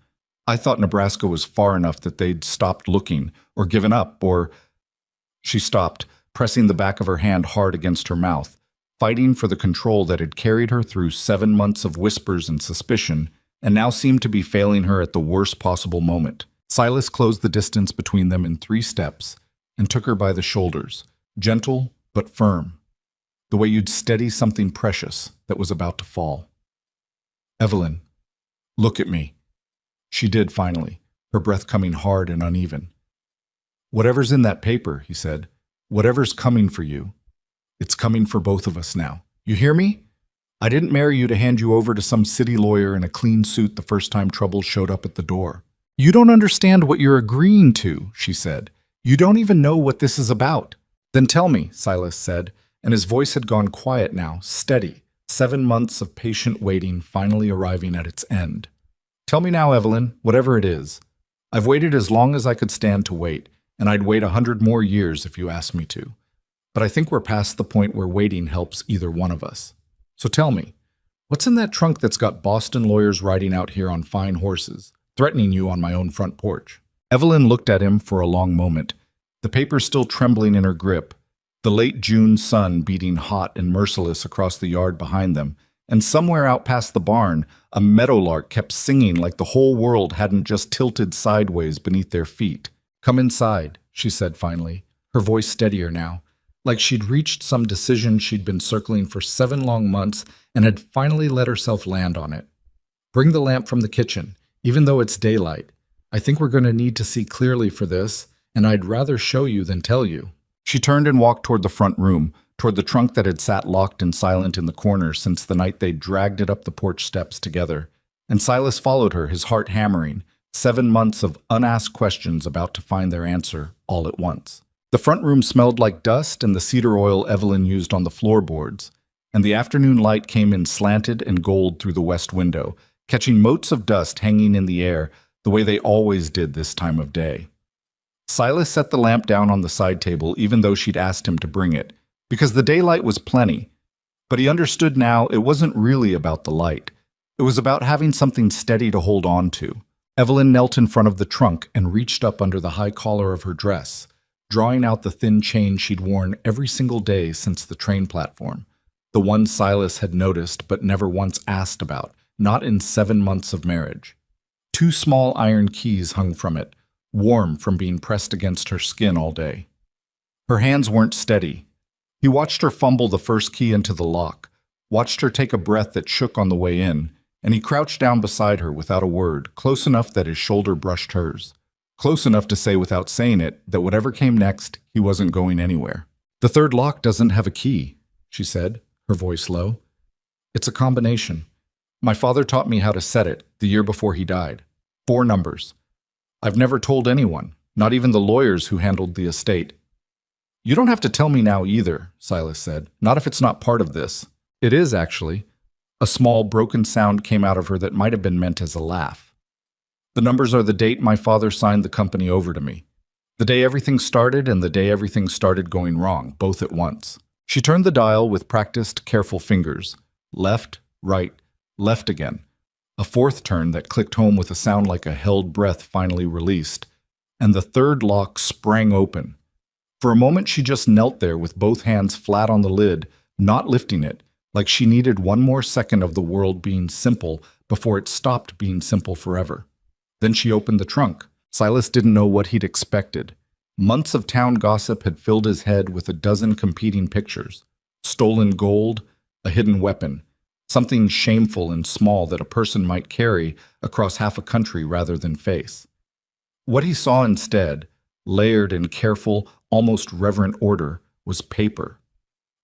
I thought Nebraska was far enough that they'd stopped looking, or given up, or—" She stopped, pressing the back of her hand hard against her mouth, fighting for the control that had carried her through 7 months of whispers and suspicion, and now seemed to be failing her at the worst possible moment. Silas closed the distance between them in 3 steps and took her by the shoulders, gentle but firm, the way you'd steady something precious that was about to fall. "Evelyn, look at me." She did finally, her breath coming hard and uneven. "Whatever's in that paper," he said, "whatever's coming for you, it's coming for both of us now. You hear me? I didn't marry you to hand you over to some city lawyer in a clean suit the first time trouble showed up at the door." "You don't understand what you're agreeing to," she said. "You don't even know what this is about." "Then tell me," Silas said, and his voice had gone quiet now, steady, 7 months of patient waiting finally arriving at its end. "Tell me now, Evelyn, whatever it is. I've waited as long as I could stand to wait, and I'd wait 100 more years if you asked me to. But I think we're past the point where waiting helps either one of us. So tell me, what's in that trunk that's got Boston lawyers riding out here on fine horses, threatening you on my own front porch?" Evelyn looked at him for a long moment, the paper still trembling in her grip, the late June sun beating hot and merciless across the yard behind them, and somewhere out past the barn, a meadowlark kept singing like the whole world hadn't just tilted sideways beneath their feet. "Come inside," she said finally, her voice steadier now, like she'd reached some decision she'd been circling for 7 long months and had finally let herself land on it. "Bring the lamp from the kitchen, even though it's daylight. I think we're going to need to see clearly for this, and I'd rather show you than tell you." She turned and walked toward the front room, toward the trunk that had sat locked and silent in the corner since the night they'd dragged it up the porch steps together. And Silas followed her, his heart hammering, 7 months of unasked questions about to find their answer all at once. The front room smelled like dust and the cedar oil Evelyn used on the floorboards, and the afternoon light came in slanted and gold through the west window, catching motes of dust hanging in the air the way they always did this time of day. Silas set the lamp down on the side table even though she'd asked him to bring it, because the daylight was plenty. But he understood now it wasn't really about the light. It was about having something steady to hold on to. Evelyn knelt in front of the trunk and reached up under the high collar of her dress, drawing out the thin chain she'd worn every single day since the train platform, the one Silas had noticed but never once asked about, not in 7 months of marriage. 2 small iron keys hung from it, warm from being pressed against her skin all day. Her hands weren't steady. He watched her fumble the first key into the lock, watched her take a breath that shook on the way in, and he crouched down beside her without a word, close enough that his shoulder brushed hers, close enough to say without saying it that whatever came next, he wasn't going anywhere. "The third lock doesn't have a key," she said, her voice low. "It's a combination. My father taught me how to set it the year before he died. 4 numbers. I've never told anyone, not even the lawyers who handled the estate." "You don't have to tell me now either," Silas said. "Not if it's not part of this." "It is, actually." A small, broken sound came out of her that might have been meant as a laugh. "The numbers are the date my father signed the company over to me. The day everything started and the day everything started going wrong, both at once." She turned the dial with practiced, careful fingers. Left, right, left again. A 4th turn that clicked home with a sound like a held breath finally released, and the 3rd lock sprang open. For a moment she just knelt there with both hands flat on the lid, not lifting it, like she needed one more second of the world being simple before it stopped being simple forever. Then she opened the trunk. Silas didn't know what he'd expected. Months of town gossip had filled his head with a dozen competing pictures. Stolen gold, a hidden weapon, something shameful and small that a person might carry across half a country rather than face. What he saw instead, layered in careful, almost reverent order, was paper.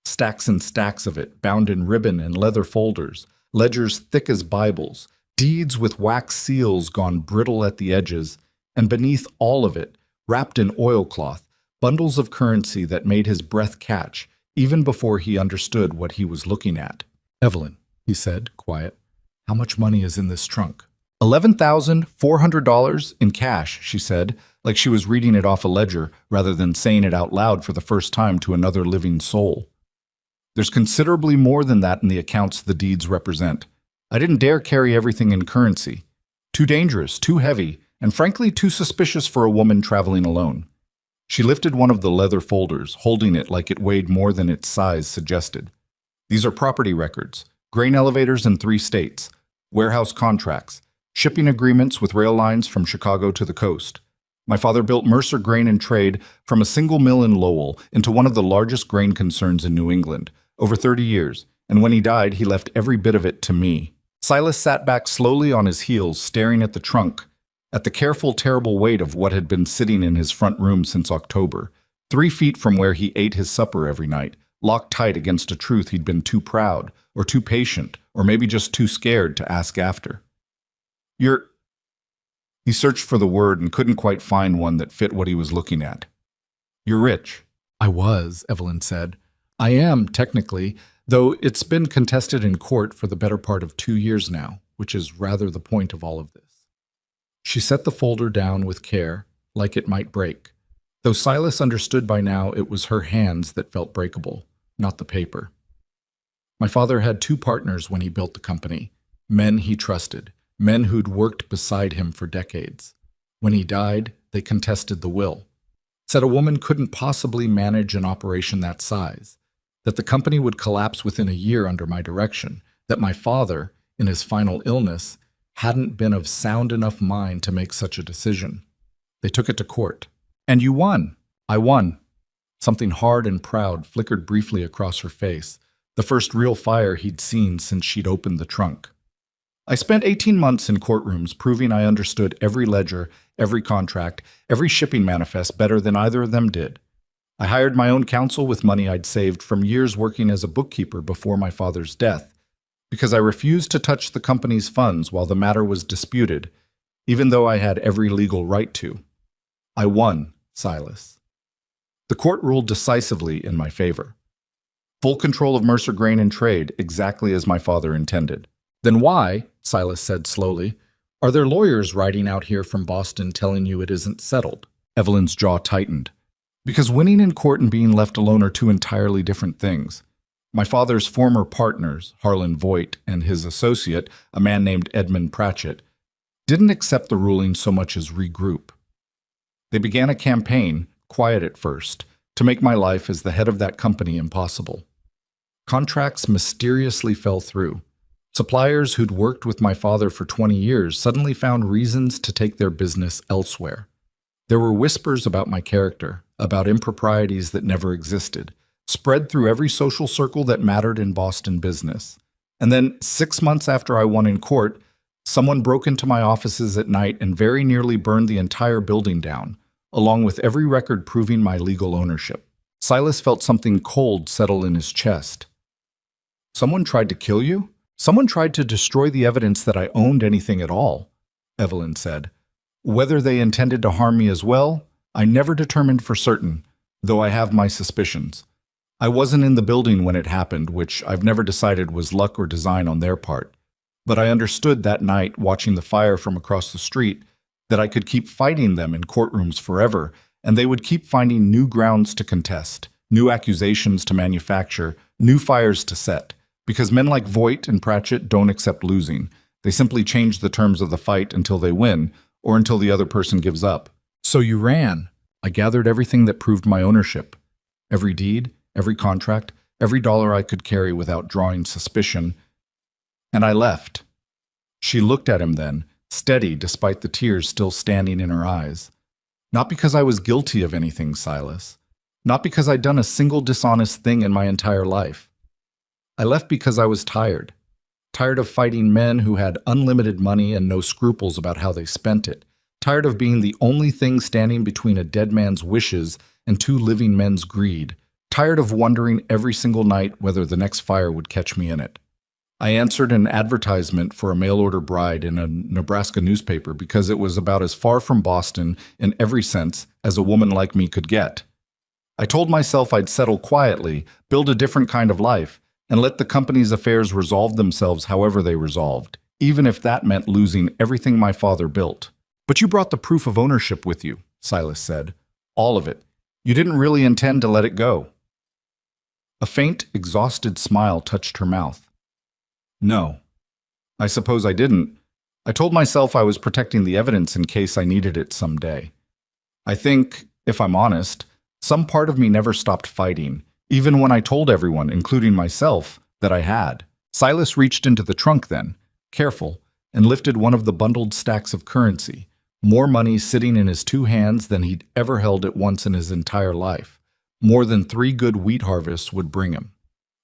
Stacks and stacks of it, bound in ribbon and leather folders, ledgers thick as Bibles, deeds with wax seals gone brittle at the edges, and beneath all of it, wrapped in oilcloth, bundles of currency that made his breath catch, even before he understood what he was looking at. "Evelyn," he said, quiet, "how much money is in this trunk?" $11,400 in cash, she said, like she was reading it off a ledger rather than saying it out loud for the first time to another living soul. "There's considerably more than that in the accounts the deeds represent. I didn't dare carry everything in currency. Too dangerous, too heavy, and frankly too suspicious for a woman traveling alone." She lifted one of the leather folders, holding it like it weighed more than its size suggested. "These are property records, grain elevators in 3 states, warehouse contracts, shipping agreements with rail lines from Chicago to the coast. My father built Mercer Grain and Trade from a single mill in Lowell into one of the largest grain concerns in New England, over 30 years, and when he died, he left every bit of it to me." Silas sat back slowly on his heels, staring at the trunk, at the careful, terrible weight of what had been sitting in his front room since October, 3 feet from where he ate his supper every night, locked tight against a truth he'd been too proud, or too patient, or maybe just too scared to ask after. "You're—" He searched for the word and couldn't quite find one that fit what he was looking at. "You're rich." "I was," Evelyn said. "I am, technically, though it's been contested in court for the better part of 2 years now, which is rather the point of all of this." She set the folder down with care, like it might break, though Silas understood by now it was her hands that felt breakable, not the paper. "My father had 2 partners when he built the company, men he trusted, men who'd worked beside him for decades. When he died, they contested the will. Said a woman couldn't possibly manage an operation that size, that the company would collapse within a year under my direction, that my father, in his final illness, hadn't been of sound enough mind to make such a decision. They took it to court. And you won." "I won." Something hard and proud flickered briefly across her face, the first real fire he'd seen since she'd opened the trunk. "I spent 18 months in courtrooms proving I understood every ledger, every contract, every shipping manifest better than either of them did. I hired my own counsel with money I'd saved from years working as a bookkeeper before my father's death, because I refused to touch the company's funds while the matter was disputed, even though I had every legal right to. I won, Silas. The court ruled decisively in my favor. Full control of Mercer Grain and Trade, exactly as my father intended. Then why, Silas said slowly, are there lawyers riding out here from Boston telling you it isn't settled? Evelyn's jaw tightened. Because winning in court and being left alone are two entirely different things. My father's former partners, Harlan Voigt and his associate, a man named Edmund Pratchett, didn't accept the ruling so much as regroup. They began a campaign, quiet at first, to make my life as the head of that company impossible. Contracts mysteriously fell through. Suppliers who'd worked with my father for 20 years suddenly found reasons to take their business elsewhere. There were whispers about my character, about improprieties that never existed, spread through every social circle that mattered in Boston business. And then, 6 months after I won in court, someone broke into my offices at night and very nearly burned the entire building down, along with every record proving my legal ownership. Silas felt something cold settle in his chest. Someone tried to kill you? Someone tried to destroy the evidence that I owned anything at all, Evelyn said. Whether they intended to harm me as well, I never determined for certain, though I have my suspicions. I wasn't in the building when it happened, which I've never decided was luck or design on their part. But I understood that night, watching the fire from across the street, that I could keep fighting them in courtrooms forever, and they would keep finding new grounds to contest, new accusations to manufacture, new fires to set. Because men like Voigt and Pratchett don't accept losing. They simply change the terms of the fight until they win, or until the other person gives up. So you ran. I gathered everything that proved my ownership. Every deed, every contract, every dollar I could carry without drawing suspicion. And I left. She looked at him then, steady despite the tears still standing in her eyes. Not because I was guilty of anything, Silas. Not because I'd done a single dishonest thing in my entire life. I left because I was tired. Tired of fighting men who had unlimited money and no scruples about how they spent it. Tired of being the only thing standing between a dead man's wishes and two living men's greed. Tired of wondering every single night whether the next fire would catch me in it. I answered an advertisement for a mail-order bride in a Nebraska newspaper because it was about as far from Boston in every sense as a woman like me could get. I told myself I'd settle quietly, build a different kind of life, and let the company's affairs resolve themselves however they resolved, even if that meant losing everything my father built. But you brought the proof of ownership with you, Silas said. All of it. You didn't really intend to let it go. A faint, exhausted smile touched her mouth. No. I suppose I didn't. I told myself I was protecting the evidence in case I needed it someday. I think, if I'm honest, some part of me never stopped fighting, even when I told everyone, including myself, that I had. Silas reached into the trunk then, careful, and lifted one of the bundled stacks of currency, more money sitting in his 2 hands than he'd ever held at once in his entire life, more than 3 good wheat harvests would bring him.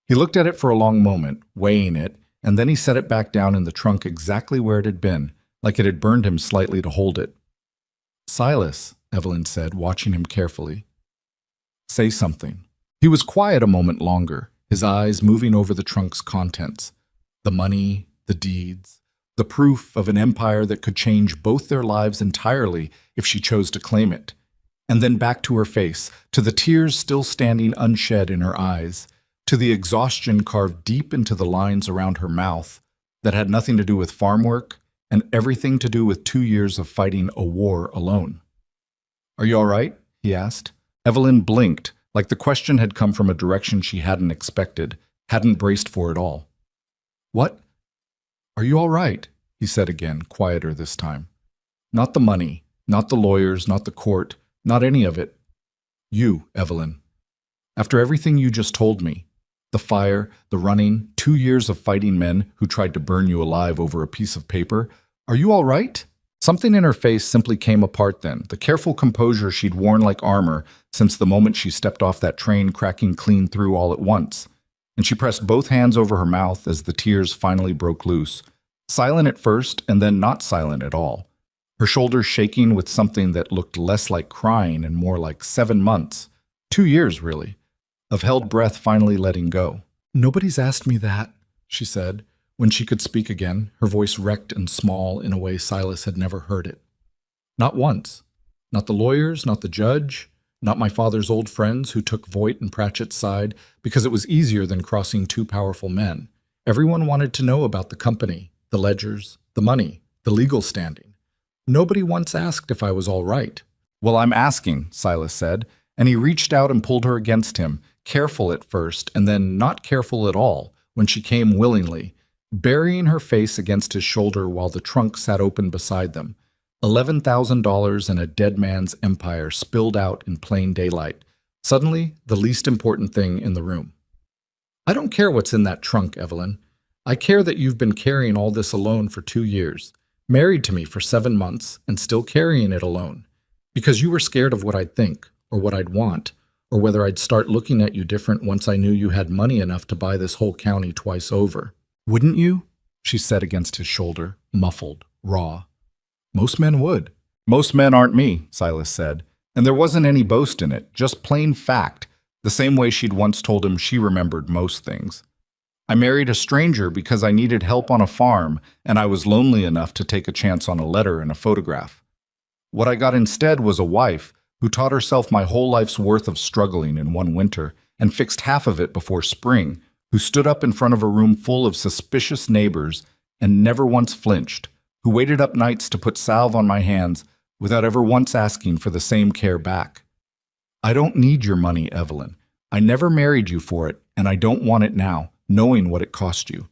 He looked at it for a long moment, weighing it, and then he set it back down in the trunk exactly where it had been, like it had burned him slightly to hold it. Silas, Evelyn said, watching him carefully. Say something. He was quiet a moment longer, his eyes moving over the trunk's contents. The money, the deeds, the proof of an empire that could change both their lives entirely if she chose to claim it. And then back to her face, to the tears still standing unshed in her eyes, to the exhaustion carved deep into the lines around her mouth that had nothing to do with farm work and everything to do with 2 years of fighting a war alone. Are you all right? He asked. Evelyn blinked, like the question had come from a direction she hadn't expected, hadn't braced for at all. What? Are you all right? He said again, quieter this time. Not the money, not the lawyers, not the court, not any of it. You, Evelyn. After everything you just told me, the fire, the running, 2 years of fighting men who tried to burn you alive over a piece of paper, are you all right? Something in her face simply came apart then, the careful composure she'd worn like armor since the moment she stepped off that train cracking clean through all at once. And she pressed both hands over her mouth as the tears finally broke loose, silent at first and then not silent at all, her shoulders shaking with something that looked less like crying and more like 7 months, 2 years really, of held breath finally letting go. Nobody's asked me that, she said, when she could speak again, her voice wrecked and small in a way Silas had never heard it. Not once. Not the lawyers, not the judge, Not my father's old friends who took Voight and Pratchett's side because it was easier than crossing two powerful men. Everyone wanted to know about the company, the ledgers, the money, the legal standing. Nobody once asked if I was all right. "Well, I'm asking," Silas said, and he reached out and pulled her against him, careful at first and then not careful at all when she came willingly, burying her face against his shoulder while the trunk sat open beside them. $11,000 and a dead man's empire spilled out in plain daylight, suddenly the least important thing in the room. "I don't care what's in that trunk, Evelyn. I care that you've been carrying all this alone for 2 years, married to me for 7 months, and still carrying it alone. Because you were scared of what I'd think, or what I'd want, or whether I'd start looking at you different once I knew you had money enough to buy this whole county twice over. Wouldn't you?" she said against his shoulder, muffled, raw. "Most men would." "Most men aren't me," Silas said, and there wasn't any boast in it, just plain fact, the same way she'd once told him she remembered most things. "I married a stranger because I needed help on a farm, and I was lonely enough to take a chance on a letter and a photograph. What I got instead was a wife who taught herself my whole life's worth of struggling in one winter and fixed half of it before spring, who stood up in front of a room full of suspicious neighbors and never once flinched, who waited up nights to put salve on my hands without ever once asking for the same care back. I don't need your money, Evelyn. I never married you for it, and I don't want it now, knowing what it cost you.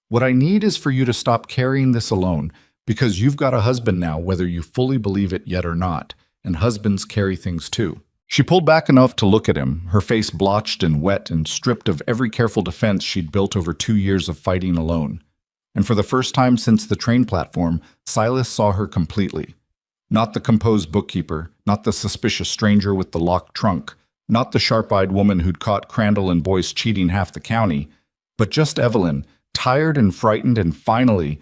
What I need is for you to stop carrying this alone, because you've got a husband now, whether you fully believe it yet or not, and husbands carry things too." She pulled back enough to look at him, her face blotched and wet and stripped of every careful defense she'd built over 2 years of fighting alone. And for the first time since the train platform, Silas saw her completely. Not the composed bookkeeper, not the suspicious stranger with the locked trunk, not the sharp-eyed woman who'd caught Crandall and Boyce cheating half the county, but just Evelyn, tired and frightened and finally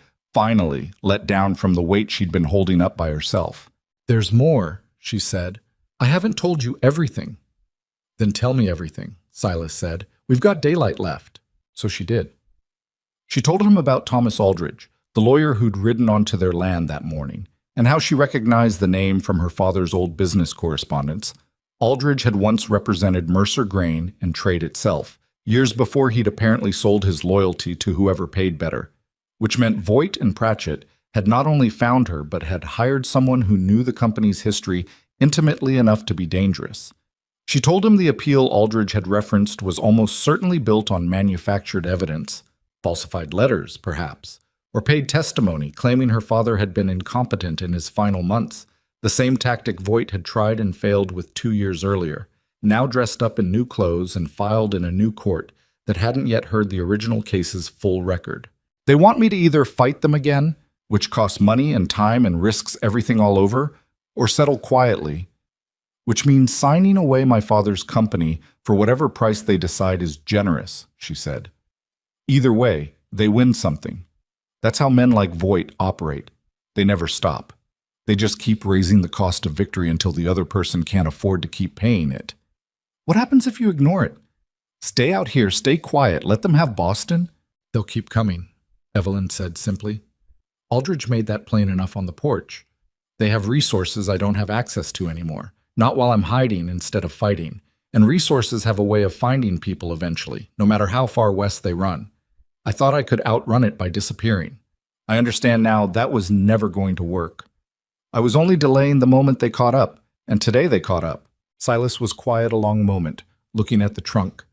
let down from the weight she'd been holding up by herself. "There's more," she said. "I haven't told you everything." "Then tell me everything," Silas said. "We've got daylight left." So she did. She told him about Thomas Aldridge, the lawyer who'd ridden onto their land that morning, and how she recognized the name from her father's old business correspondence. Aldridge had once represented Mercer Grain and trade itself, years before he'd apparently sold his loyalty to whoever paid better, which meant Voight and Pratchett had not only found her but had hired someone who knew the company's history intimately enough to be dangerous. She told him the appeal Aldridge had referenced was almost certainly built on manufactured evidence, falsified letters, perhaps, or paid testimony claiming her father had been incompetent in his final months, the same tactic Voight had tried and failed with 2 years earlier, now dressed up in new clothes and filed in a new court that hadn't yet heard the original case's full record. "They want me to either fight them again, which costs money and time and risks everything all over, or settle quietly, which means signing away my father's company for whatever price they decide is generous," she said. "Either way, they win something. That's how men like Voight operate. They never stop. They just keep raising the cost of victory until the other person can't afford to keep paying it." "What happens if you ignore it?" "Stay out here, stay quiet, let them have Boston." "They'll keep coming," Evelyn said simply. Aldridge made that plain enough on the porch. "They have resources I don't have access to anymore, not while I'm hiding instead of fighting. And resources have a way of finding people eventually, no matter how far west they run. I thought I could outrun it by disappearing. I understand now that was never going to work. I was only delaying the moment they caught up, and today they caught up." Silas was quiet a long moment, looking at the trunk,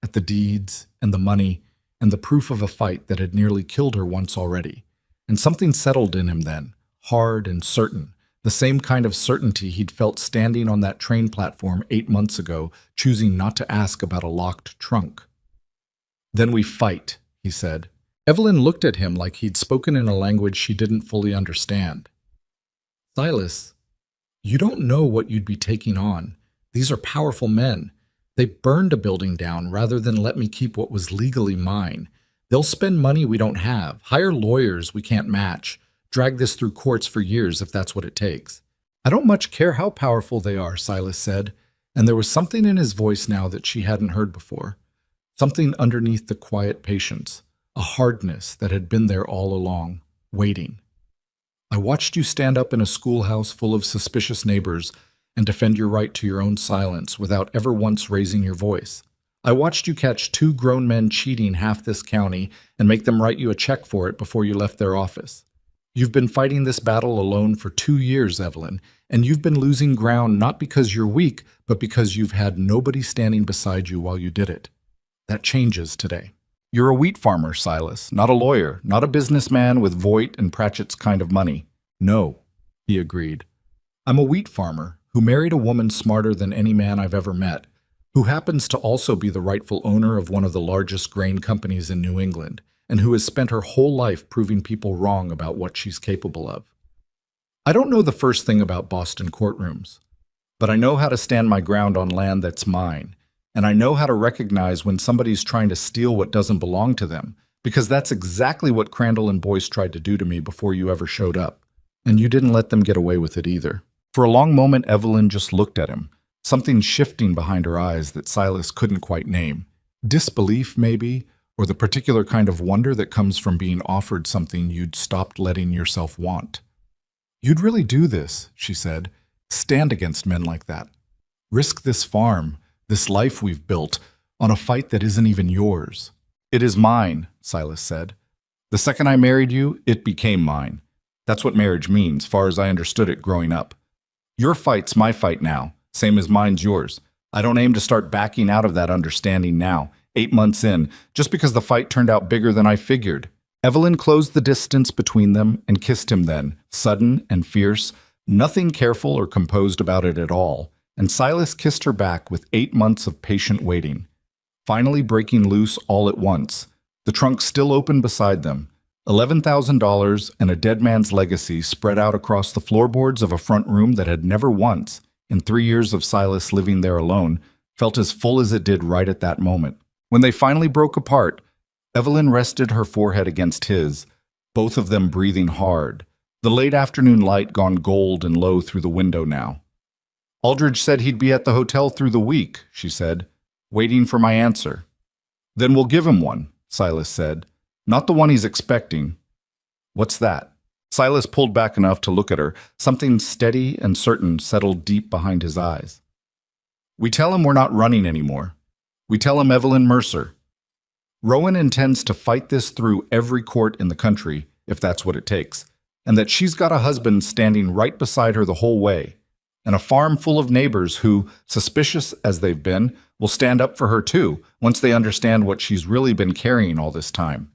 at the deeds and the money and the proof of a fight that had nearly killed her once already. And something settled in him then, hard and certain, the same kind of certainty he'd felt standing on that train platform 8 months ago, choosing not to ask about a locked trunk. "Then we fight," he said. Evelyn looked at him like he'd spoken in a language she didn't fully understand. "Silas, you don't know what you'd be taking on. These are powerful men. They burned a building down rather than let me keep what was legally mine. They'll spend money we don't have, hire lawyers we can't match, drag this through courts for years if that's what it takes." "I don't much care how powerful they are," Silas said, and there was something in his voice now that she hadn't heard before. Something underneath the quiet patience, a hardness that had been there all along, waiting. "I watched you stand up in a schoolhouse full of suspicious neighbors and defend your right to your own silence without ever once raising your voice. I watched you catch two grown men cheating half this county and make them write you a check for it before you left their office. You've been fighting this battle alone for 2 years, Evelyn, and you've been losing ground not because you're weak, but because you've had nobody standing beside you while you did it. That changes today. You're a wheat farmer, Silas, not a lawyer, not a businessman with Voight and Pratchett's kind of money. No, he agreed. I'm a wheat farmer who married a woman smarter than any man I've ever met, who happens to also be the rightful owner of one of the largest grain companies in New England, and who has spent her whole life proving people wrong about what she's capable of. I don't know the first thing about Boston courtrooms, but I know how to stand my ground on land that's mine, and I know how to recognize when somebody's trying to steal what doesn't belong to them, because that's exactly what Crandall and Boyce tried to do to me before you ever showed up, and you didn't let them get away with it either. For a long moment, Evelyn just looked at him, something shifting behind her eyes that Silas couldn't quite name. Disbelief, maybe, or the particular kind of wonder that comes from being offered something you'd stopped letting yourself want. You'd really do this, she said. Stand against men like that. Risk this farm, this life we've built, on a fight that isn't even yours. It is mine, Silas said. The second I married you, it became mine. That's what marriage means, far as I understood it growing up. Your fight's my fight now, same as mine's yours. I don't aim to start backing out of that understanding now, 8 months in, just because the fight turned out bigger than I figured. Evelyn closed the distance between them and kissed him then, sudden and fierce, nothing careful or composed about it at all, and Silas kissed her back with 8 months of patient waiting, finally breaking loose all at once, the trunk still open beside them, $11,000 and a dead man's legacy spread out across the floorboards of a front room that had never once, in 3 years of Silas living there alone, felt as full as it did right at that moment. When they finally broke apart, Evelyn rested her forehead against his, both of them breathing hard, the late afternoon light gone gold and low through the window now. Aldridge said he'd be at the hotel through the week, she said, waiting for my answer. Then we'll give him one, Silas said. Not the one he's expecting. What's that? Silas pulled back enough to look at her. Something steady and certain settled deep behind his eyes. We tell him we're not running anymore. We tell him Evelyn Mercer. Rowan intends to fight this through every court in the country, if that's what it takes, and that she's got a husband standing right beside her the whole way, and a farm full of neighbors who, suspicious as they've been, will stand up for her too, once they understand what she's really been carrying all this time.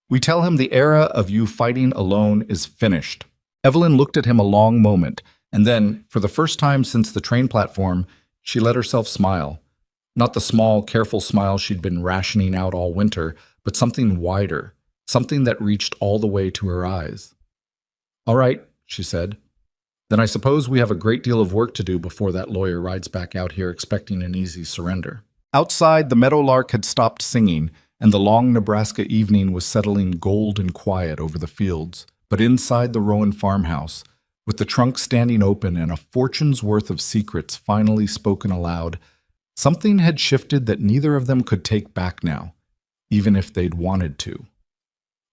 We tell him the era of you fighting alone is finished. Evelyn looked at him a long moment, and then, for the first time since the train platform, she let herself smile. Not the small, careful smile she'd been rationing out all winter, but something wider, something that reached all the way to her eyes. All right, she said. Then I suppose we have a great deal of work to do before that lawyer rides back out here expecting an easy surrender. Outside, the meadowlark had stopped singing, and the long Nebraska evening was settling gold and quiet over the fields. But inside the Rowan farmhouse, with the trunk standing open and a fortune's worth of secrets finally spoken aloud, something had shifted that neither of them could take back now, even if they'd wanted to.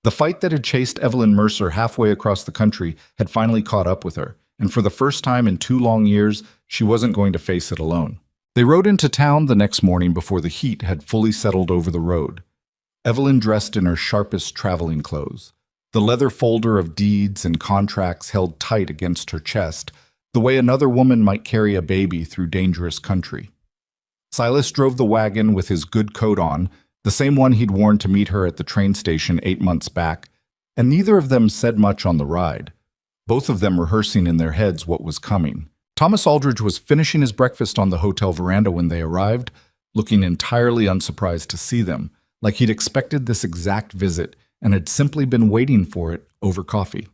The fight that had chased Evelyn Mercer halfway across the country had finally caught up with her, and for the first time in 2 long years, she wasn't going to face it alone. They rode into town the next morning before the heat had fully settled over the road. Evelyn dressed in her sharpest traveling clothes, the leather folder of deeds and contracts held tight against her chest, the way another woman might carry a baby through dangerous country. Silas drove the wagon with his good coat on, the same one he'd worn to meet her at the train station 8 months back, and neither of them said much on the ride, both of them rehearsing in their heads what was coming. Thomas Aldridge was finishing his breakfast on the hotel veranda when they arrived, looking entirely unsurprised to see them, like he'd expected this exact visit and had simply been waiting for it over coffee.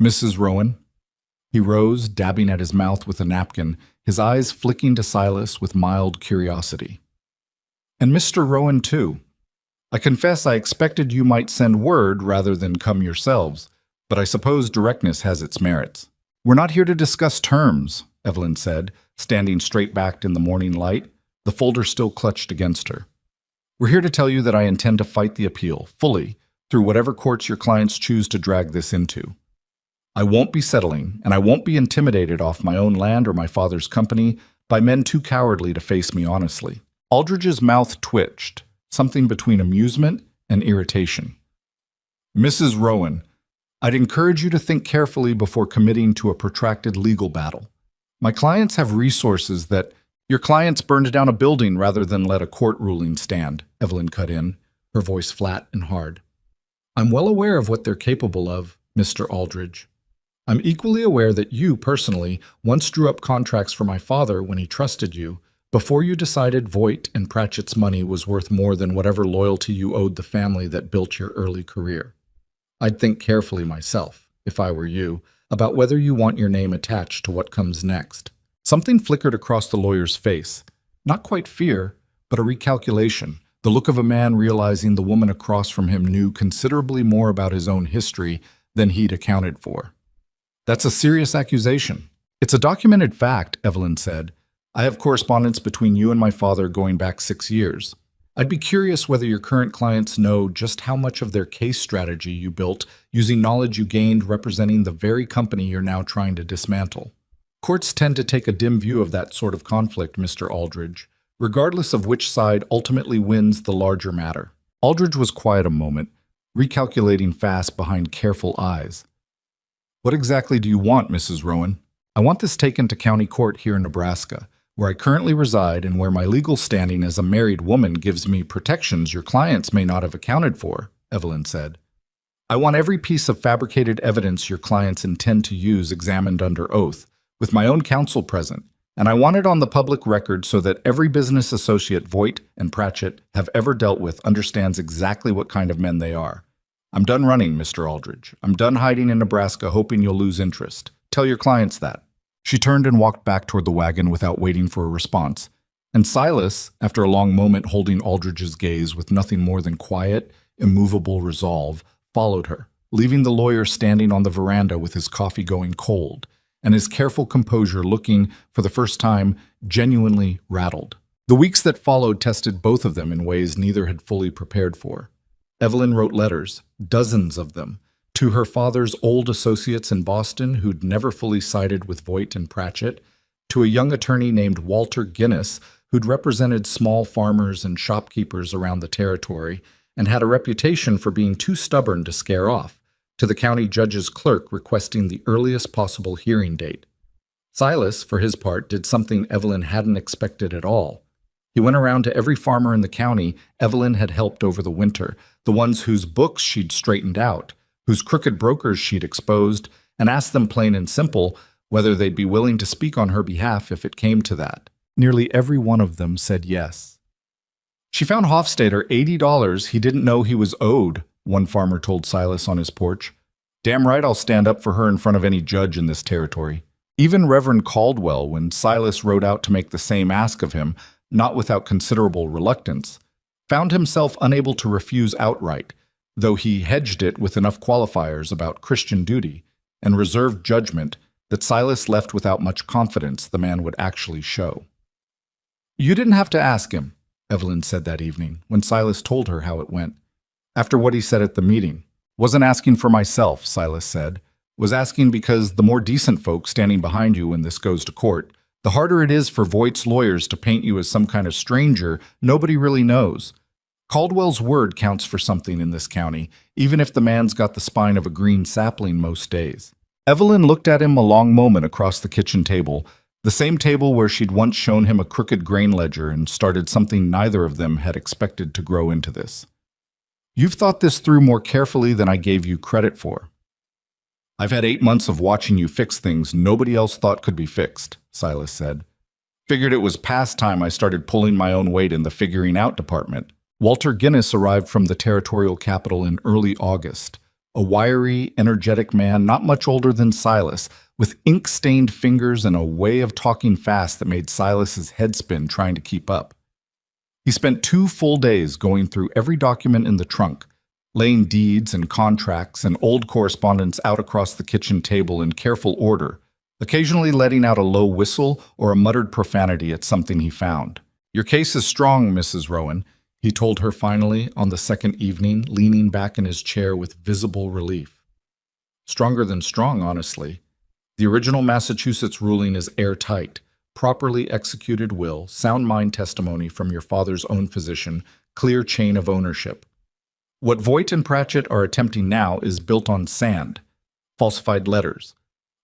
Mrs. Rowan? He rose, dabbing at his mouth with a napkin, his eyes flicking to Silas with mild curiosity. And Mr. Rowan, too. I confess I expected you might send word rather than come yourselves, but I suppose directness has its merits. We're not here to discuss terms, Evelyn said, standing straight-backed in the morning light, the folder still clutched against her. We're here to tell you that I intend to fight the appeal, fully, through whatever courts your clients choose to drag this into. I won't be settling, and I won't be intimidated off my own land or my father's company by men too cowardly to face me honestly. Aldridge's mouth twitched, something between amusement and irritation. Mrs. Rowan, I'd encourage you to think carefully before committing to a protracted legal battle. My clients have resources that— Your clients burned down a building rather than let a court ruling stand, Evelyn cut in, her voice flat and hard. I'm well aware of what they're capable of, Mr. Aldridge. I'm equally aware that you, personally, once drew up contracts for my father when he trusted you, before you decided Voight and Pratchett's money was worth more than whatever loyalty you owed the family that built your early career. I'd think carefully myself, if I were you, about whether you want your name attached to what comes next. Something flickered across the lawyer's face. Not quite fear, but a recalculation, the look of a man realizing the woman across from him knew considerably more about his own history than he'd accounted for. That's a serious accusation. It's a documented fact, Evelyn said. I have correspondence between you and my father going back 6 years. I'd be curious whether your current clients know just how much of their case strategy you built using knowledge you gained representing the very company you're now trying to dismantle. Courts tend to take a dim view of that sort of conflict, Mr. Aldridge, regardless of which side ultimately wins the larger matter. Aldridge was quiet a moment, recalculating fast behind careful eyes. What exactly do you want, Mrs. Rowan? I want this taken to county court here in Nebraska, where I currently reside and where my legal standing as a married woman gives me protections your clients may not have accounted for, Evelyn said. I want every piece of fabricated evidence your clients intend to use examined under oath, with my own counsel present, and I want it on the public record so that every business associate Voight and Pratchett have ever dealt with understands exactly what kind of men they are. I'm done running, Mr. Aldridge. I'm done hiding in Nebraska hoping you'll lose interest. Tell your clients that. She turned and walked back toward the wagon without waiting for a response, and Silas, after a long moment holding Aldridge's gaze with nothing more than quiet, immovable resolve, followed her, leaving the lawyer standing on the veranda with his coffee going cold, and his careful composure looking, for the first time, genuinely rattled. The weeks that followed tested both of them in ways neither had fully prepared for. Evelyn wrote letters, dozens of them, to her father's old associates in Boston who'd never fully sided with Voight and Pratchett, to a young attorney named Walter Guinness who'd represented small farmers and shopkeepers around the territory and had a reputation for being too stubborn to scare off, to the county judge's clerk requesting the earliest possible hearing date. Silas, for his part, did something Evelyn hadn't expected at all. He went around to every farmer in the county Evelyn had helped over the winter, the ones whose books she'd straightened out, whose crooked brokers she'd exposed, and asked them plain and simple whether they'd be willing to speak on her behalf if it came to that. Nearly every one of them said yes. She found Hofstadter $80 he didn't know he was owed, one farmer told Silas on his porch. Damn right I'll stand up for her in front of any judge in this territory. Even Reverend Caldwell, when Silas rode out to make the same ask of him, not without considerable reluctance, found himself unable to refuse outright, though he hedged it with enough qualifiers about Christian duty and reserved judgment that Silas left without much confidence the man would actually show. You didn't have to ask him, Evelyn said that evening, when Silas told her how it went. After what he said at the meeting. Wasn't asking for myself, Silas said. Was asking because the more decent folk standing behind you when this goes to court, the harder it is for Voight's lawyers to paint you as some kind of stranger nobody really knows. Caldwell's word counts for something in this county, even if the man's got the spine of a green sapling most days. Evelyn looked at him a long moment across the kitchen table, the same table where she'd once shown him a crooked grain ledger and started something neither of them had expected to grow into this. You've thought this through more carefully than I gave you credit for. I've had 8 months of watching you fix things nobody else thought could be fixed, Silas said. Figured it was past time I started pulling my own weight in the figuring out department. Walter Guinness arrived from the territorial capital in early August, a wiry, energetic man not much older than Silas, with ink-stained fingers and a way of talking fast that made Silas's head spin trying to keep up. He spent 2 full days going through every document in the trunk, laying deeds and contracts and old correspondence out across the kitchen table in careful order, occasionally letting out a low whistle or a muttered profanity at something he found. Your case is strong, Mrs. Rowan, he told her finally on the second evening, leaning back in his chair with visible relief. Stronger than strong, honestly. The original Massachusetts ruling is airtight. Properly executed will, sound mind testimony from your father's own physician, clear chain of ownership. What Voight and Pratchett are attempting now is built on sand, falsified letters.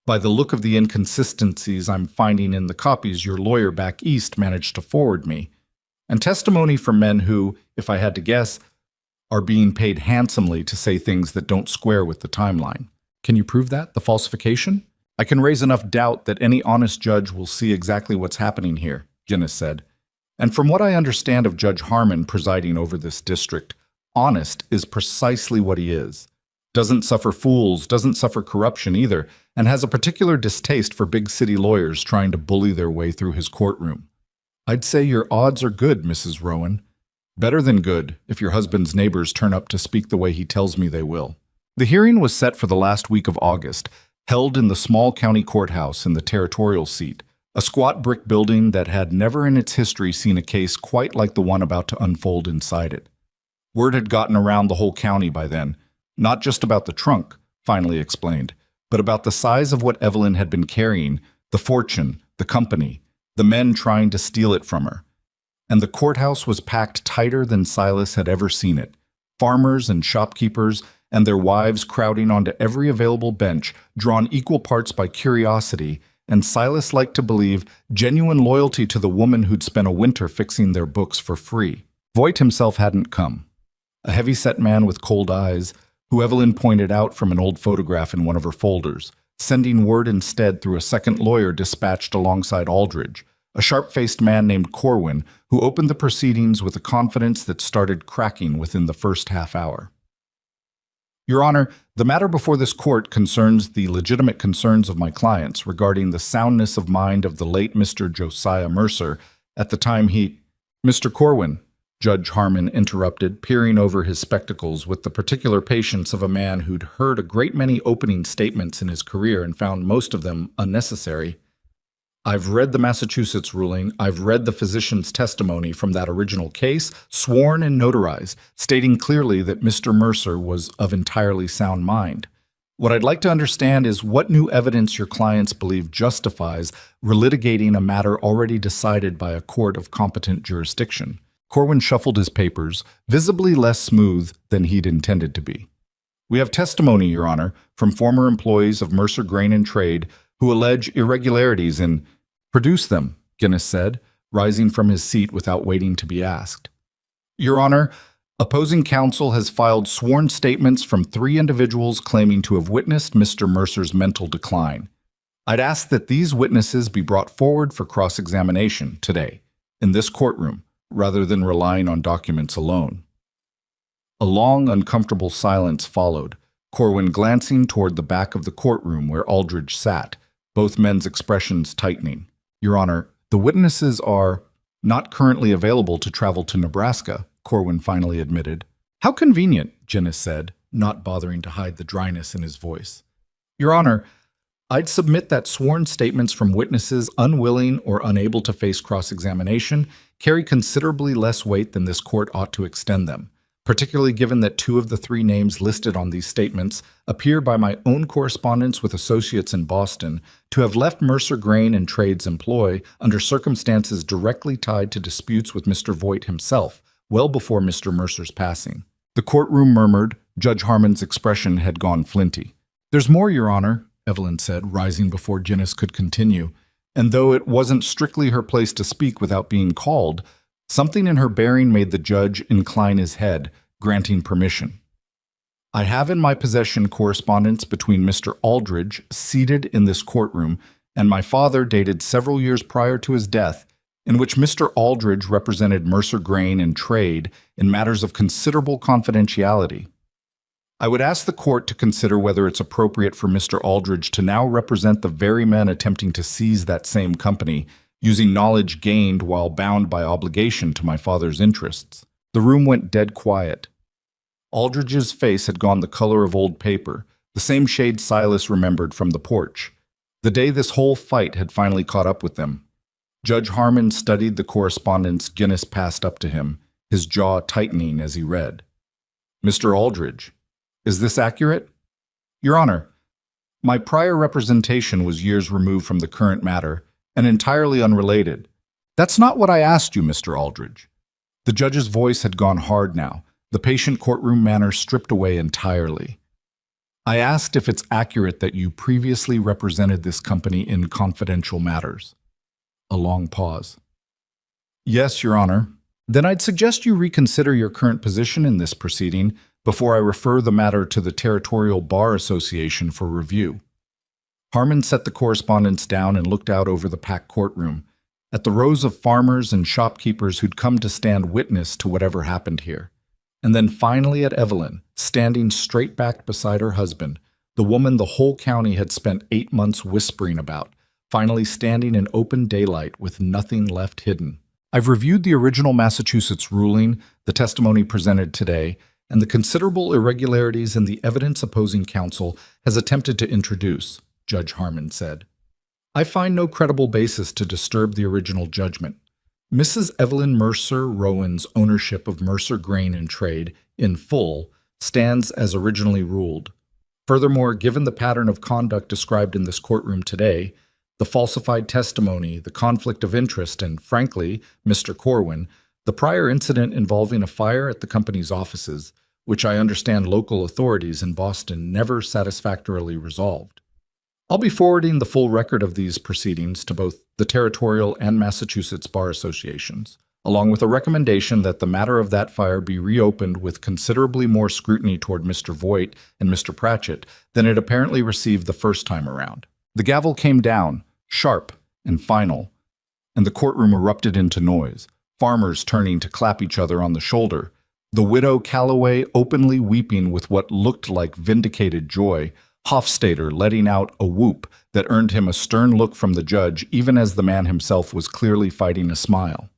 By the look of the inconsistencies I'm finding in the copies your lawyer back east managed to forward me, and testimony from men who, if I had to guess, are being paid handsomely to say things that don't square with the timeline. Can you prove that, the falsification? I can raise enough doubt that any honest judge will see exactly what's happening here, Guinness said. And from what I understand of Judge Harmon presiding over this district, honest is precisely what he is. Doesn't suffer fools, doesn't suffer corruption either, and has a particular distaste for big city lawyers trying to bully their way through his courtroom. I'd say your odds are good, Mrs. Rowan. Better than good, if your husband's neighbors turn up to speak the way he tells me they will. The hearing was set for the last week of August, held in the small county courthouse in the territorial seat, a squat brick building that had never in its history seen a case quite like the one about to unfold inside it. Word had gotten around the whole county by then, not just about the trunk, finally explained, but about the size of what Evelyn had been carrying, the fortune, the company, the men trying to steal it from her. And the courthouse was packed tighter than Silas had ever seen it. Farmers and shopkeepers and their wives crowding onto every available bench, drawn equal parts by curiosity, and Silas liked to believe genuine loyalty to the woman who'd spent a winter fixing their books for free. Voight himself hadn't come. A heavy-set man with cold eyes, who Evelyn pointed out from an old photograph in one of her folders, sending word instead through a second lawyer dispatched alongside Aldridge, a sharp-faced man named Corwin, who opened the proceedings with a confidence that started cracking within the first half hour. Your Honor, the matter before this court concerns the legitimate concerns of my clients regarding the soundness of mind of the late Mr. Josiah Mercer at the time he— Mr. Corwin, Judge Harmon interrupted, peering over his spectacles with the particular patience of a man who'd heard a great many opening statements in his career and found most of them unnecessary. I've read the Massachusetts ruling, I've read the physician's testimony from that original case, sworn and notarized, stating clearly that Mr. Mercer was of entirely sound mind. What I'd like to understand is what new evidence your clients believe justifies relitigating a matter already decided by a court of competent jurisdiction. Corwin shuffled his papers, visibly less smooth than he'd intended to be. We have testimony, Your Honor, from former employees of Mercer Grain and Trade who allege irregularities in— Produce them, Guinness said, rising from his seat without waiting to be asked. Your Honor, opposing counsel has filed sworn statements from 3 individuals claiming to have witnessed Mr. Mercer's mental decline. I'd ask that these witnesses be brought forward for cross-examination today, in this courtroom, rather than relying on documents alone. A long, uncomfortable silence followed, Corwin glancing toward the back of the courtroom where Aldridge sat, both men's expressions tightening. Your Honor, the witnesses are not currently available to travel to Nebraska, Corwin finally admitted. How convenient, Guinness said, not bothering to hide the dryness in his voice. Your Honor, I'd submit that sworn statements from witnesses unwilling or unable to face cross-examination carry considerably less weight than this court ought to extend them, particularly given that 2 of the 3 names listed on these statements appear by my own correspondence with associates in Boston to have left Mercer Grain and Trade's employ under circumstances directly tied to disputes with Mr. Voight himself, well before Mr. Mercer's passing. The courtroom murmured. Judge Harmon's expression had gone flinty. There's more, Your Honor, Evelyn said, rising before Guinness could continue, and though it wasn't strictly her place to speak without being called, something in her bearing made the judge incline his head, granting permission. I have in my possession correspondence between Mr. Aldridge, seated in this courtroom, and my father dated several years prior to his death, in which Mr. Aldridge represented Mercer Grain and Trade in matters of considerable confidentiality. I would ask the court to consider whether it's appropriate for Mr. Aldridge to now represent the very men attempting to seize that same company, using knowledge gained while bound by obligation to my father's interests. The room went dead quiet. Aldridge's face had gone the color of old paper, the same shade Silas remembered from the porch. The day this whole fight had finally caught up with them. Judge Harmon studied the correspondence Guinness passed up to him, his jaw tightening as he read. Mr. Aldridge, is this accurate? Your Honor, My prior representation was years removed from the current matter and entirely unrelated. That's not what I asked you, Mr. Aldridge. The judge's voice had gone hard now, the patient courtroom manner stripped away entirely. I asked if it's accurate that you previously represented this company in confidential matters. A long pause. Yes, Your Honor. Then I'd suggest you reconsider your current position in this proceeding before I refer the matter to the Territorial Bar Association for review. Harmon set the correspondence down and looked out over the packed courtroom, at the rows of farmers and shopkeepers who'd come to stand witness to whatever happened here. And then finally at Evelyn, standing straight back beside her husband, the woman the whole county had spent 8 months whispering about, finally standing in open daylight with nothing left hidden. I've reviewed the original Massachusetts ruling, the testimony presented today, and the considerable irregularities in the evidence opposing counsel has attempted to introduce, Judge Harmon said. I find no credible basis to disturb the original judgment. Mrs. Evelyn Mercer Rowan's ownership of Mercer Grain and Trade, in full, stands as originally ruled. Furthermore, given the pattern of conduct described in this courtroom today, the falsified testimony, the conflict of interest, and, frankly, Mr. Corwin, the prior incident involving a fire at the company's offices, which I understand local authorities in Boston never satisfactorily resolved. I'll be forwarding the full record of these proceedings to both the Territorial and Massachusetts Bar Associations, along with a recommendation that the matter of that fire be reopened with considerably more scrutiny toward Mr. Voigt and Mr. Pratchett than it apparently received the first time around. The gavel came down, sharp and final, and the courtroom erupted into noise, farmers turning to clap each other on the shoulder, the widow Calloway openly weeping with what looked like vindicated joy, Hofstadter letting out a whoop that earned him a stern look from the judge even as the man himself was clearly fighting a smile.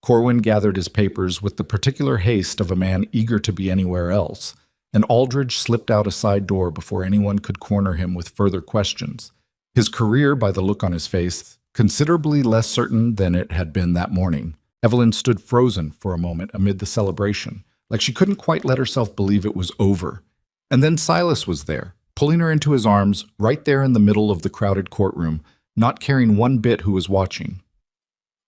Corwin gathered his papers with the particular haste of a man eager to be anywhere else, and Aldridge slipped out a side door before anyone could corner him with further questions. His career, by the look on his face, considerably less certain than it had been that morning. Evelyn stood frozen for a moment amid the celebration, like she couldn't quite let herself believe it was over. And then Silas was there, pulling her into his arms, right there in the middle of the crowded courtroom, not caring one bit who was watching.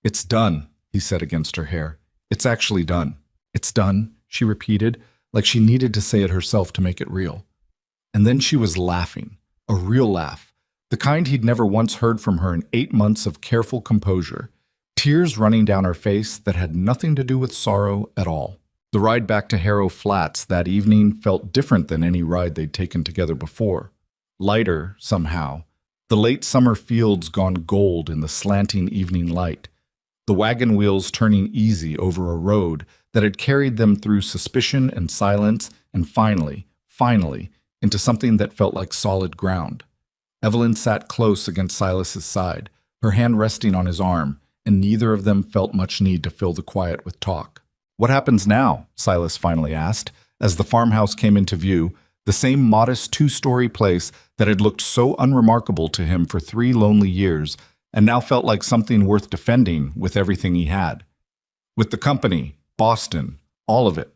"It's done," he said against her hair. "It's actually done. It's done," she repeated, like she needed to say it herself to make it real. And then she was laughing, a real laugh, the kind he'd never once heard from her in 8 months of careful composure, tears running down her face that had nothing to do with sorrow at all. The ride back to Harrow Flats that evening felt different than any ride they'd taken together before. Lighter, somehow, the late summer fields gone gold in the slanting evening light, the wagon wheels turning easy over a road that had carried them through suspicion and silence and finally, into something that felt like solid ground. Evelyn sat close against Silas's side, her hand resting on his arm, and neither of them felt much need to fill the quiet with talk. "What happens now?" Silas finally asked, as the farmhouse came into view, the same modest 2-story place that had looked so unremarkable to him for 3 lonely years, and now felt like something worth defending with everything he had. "With the company, Boston, all of it.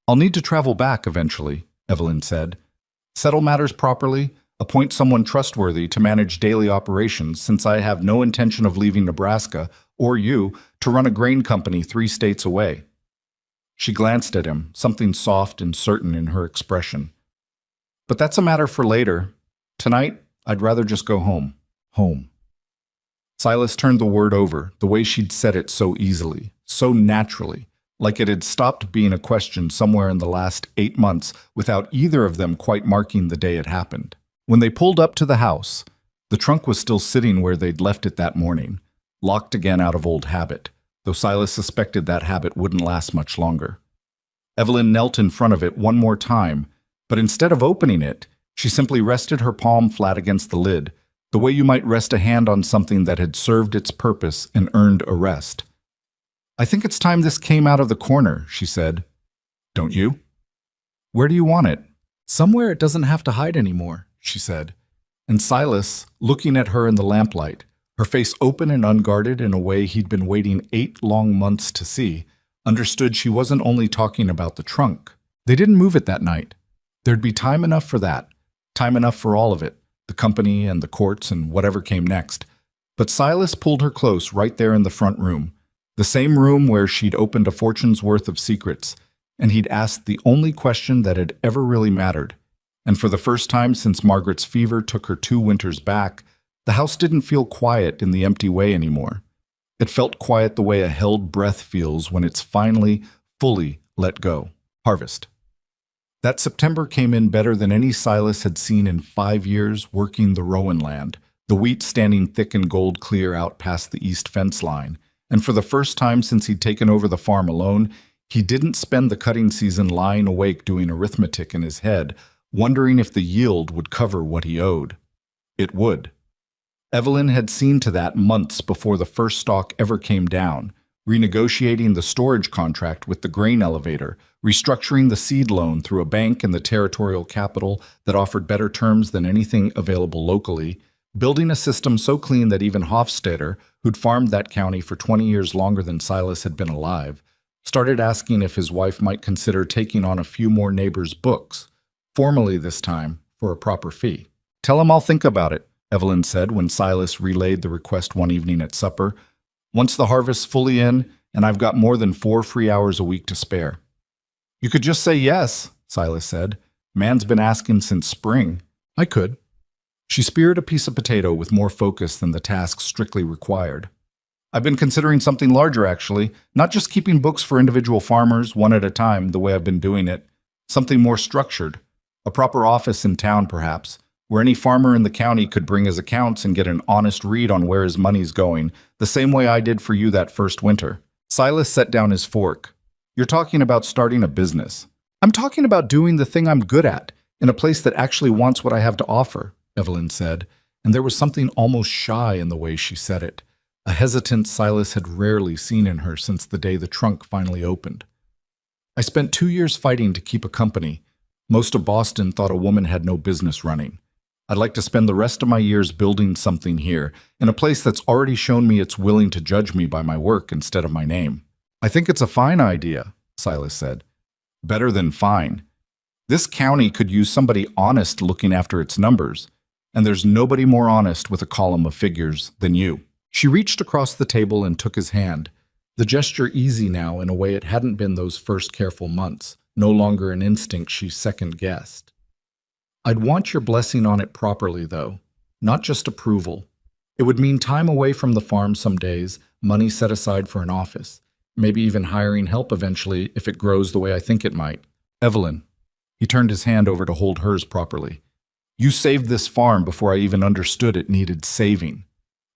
I'll need to travel back eventually," Evelyn said. "Settle matters properly, appoint someone trustworthy to manage daily operations since I have no intention of leaving Nebraska, or you, to run a grain company 3 states away." She glanced at him, something soft and certain in her expression. "But that's a matter for later. Tonight, I'd rather just go home. Home." Silas turned the word over, the way she'd said it so easily, so naturally, like it had stopped being a question somewhere in the last 8 months without either of them quite marking the day it happened. When they pulled up to the house, the trunk was still sitting where they'd left it that morning, locked again out of old habit, though Silas suspected that habit wouldn't last much longer. Evelyn knelt in front of it one more time, but instead of opening it, she simply rested her palm flat against the lid, the way you might rest a hand on something that had served its purpose and earned a rest. "I think it's time this came out of the corner," she said. "Don't you?" "Where do you want it?" "Somewhere it doesn't have to hide anymore," she said. And Silas, looking at her in the lamplight, her face open and unguarded in a way he'd been waiting 8 long months to see, understood she wasn't only talking about the trunk. They didn't move it that night. There'd be time enough for that, time enough for all of it, the company and the courts and whatever came next. But Silas pulled her close right there in the front room, the same room where she'd opened a fortune's worth of secrets, and he'd asked the only question that had ever really mattered. And for the first time since Margaret's fever took her 2 winters back, the house didn't feel quiet in the empty way anymore. It felt quiet the way a held breath feels when it's finally, fully let go. Harvest. That September came in better than any Silas had seen in 5 years working the Rowan land, the wheat standing thick and gold clear out past the east fence line. And for the first time since he'd taken over the farm alone, he didn't spend the cutting season lying awake doing arithmetic in his head, wondering if the yield would cover what he owed. It would. Evelyn had seen to that months before the first stalk ever came down, renegotiating the storage contract with the grain elevator, restructuring the seed loan through a bank in the territorial capital that offered better terms than anything available locally, building a system so clean that even Hofstadter, who'd farmed that county for 20 years longer than Silas had been alive, started asking if his wife might consider taking on a few more neighbors' books, formally this time, for a proper fee. "Tell him I'll think about it," Evelyn said when Silas relayed the request one evening at supper. "Once the harvest's fully in, and I've got more than 4 free hours a week to spare." "You could just say yes," Silas said. "Man's been asking since spring." "I could." She speared a piece of potato with more focus than the task strictly required. "I've been considering something larger, actually. Not just keeping books for individual farmers, one at a time, the way I've been doing it. Something more structured. A proper office in town, perhaps, where any farmer in the county could bring his accounts and get an honest read on where his money's going, the same way I did for you that first winter." Silas set down his fork. "You're talking about starting a business." "I'm talking about doing the thing I'm good at, in a place that actually wants what I have to offer," Evelyn said, and there was something almost shy in the way she said it, a hesitance Silas had rarely seen in her since the day the trunk finally opened. "I spent 2 years fighting to keep a company. Most of Boston thought a woman had no business running. I'd like to spend the rest of my years building something here, in a place that's already shown me it's willing to judge me by my work instead of my name." "I think it's a fine idea," Silas said. "Better than fine. This county could use somebody honest looking after its numbers, and there's nobody more honest with a column of figures than you." She reached across the table and took his hand, the gesture easy now in a way it hadn't been those first careful months, no longer an instinct she second-guessed. "I'd want your blessing on it properly, though, not just approval. It would mean time away from the farm some days, money set aside for an office, maybe even hiring help eventually if it grows the way I think it might. Evelyn," he turned his hand over to hold hers properly, "you saved this farm before I even understood it needed saving.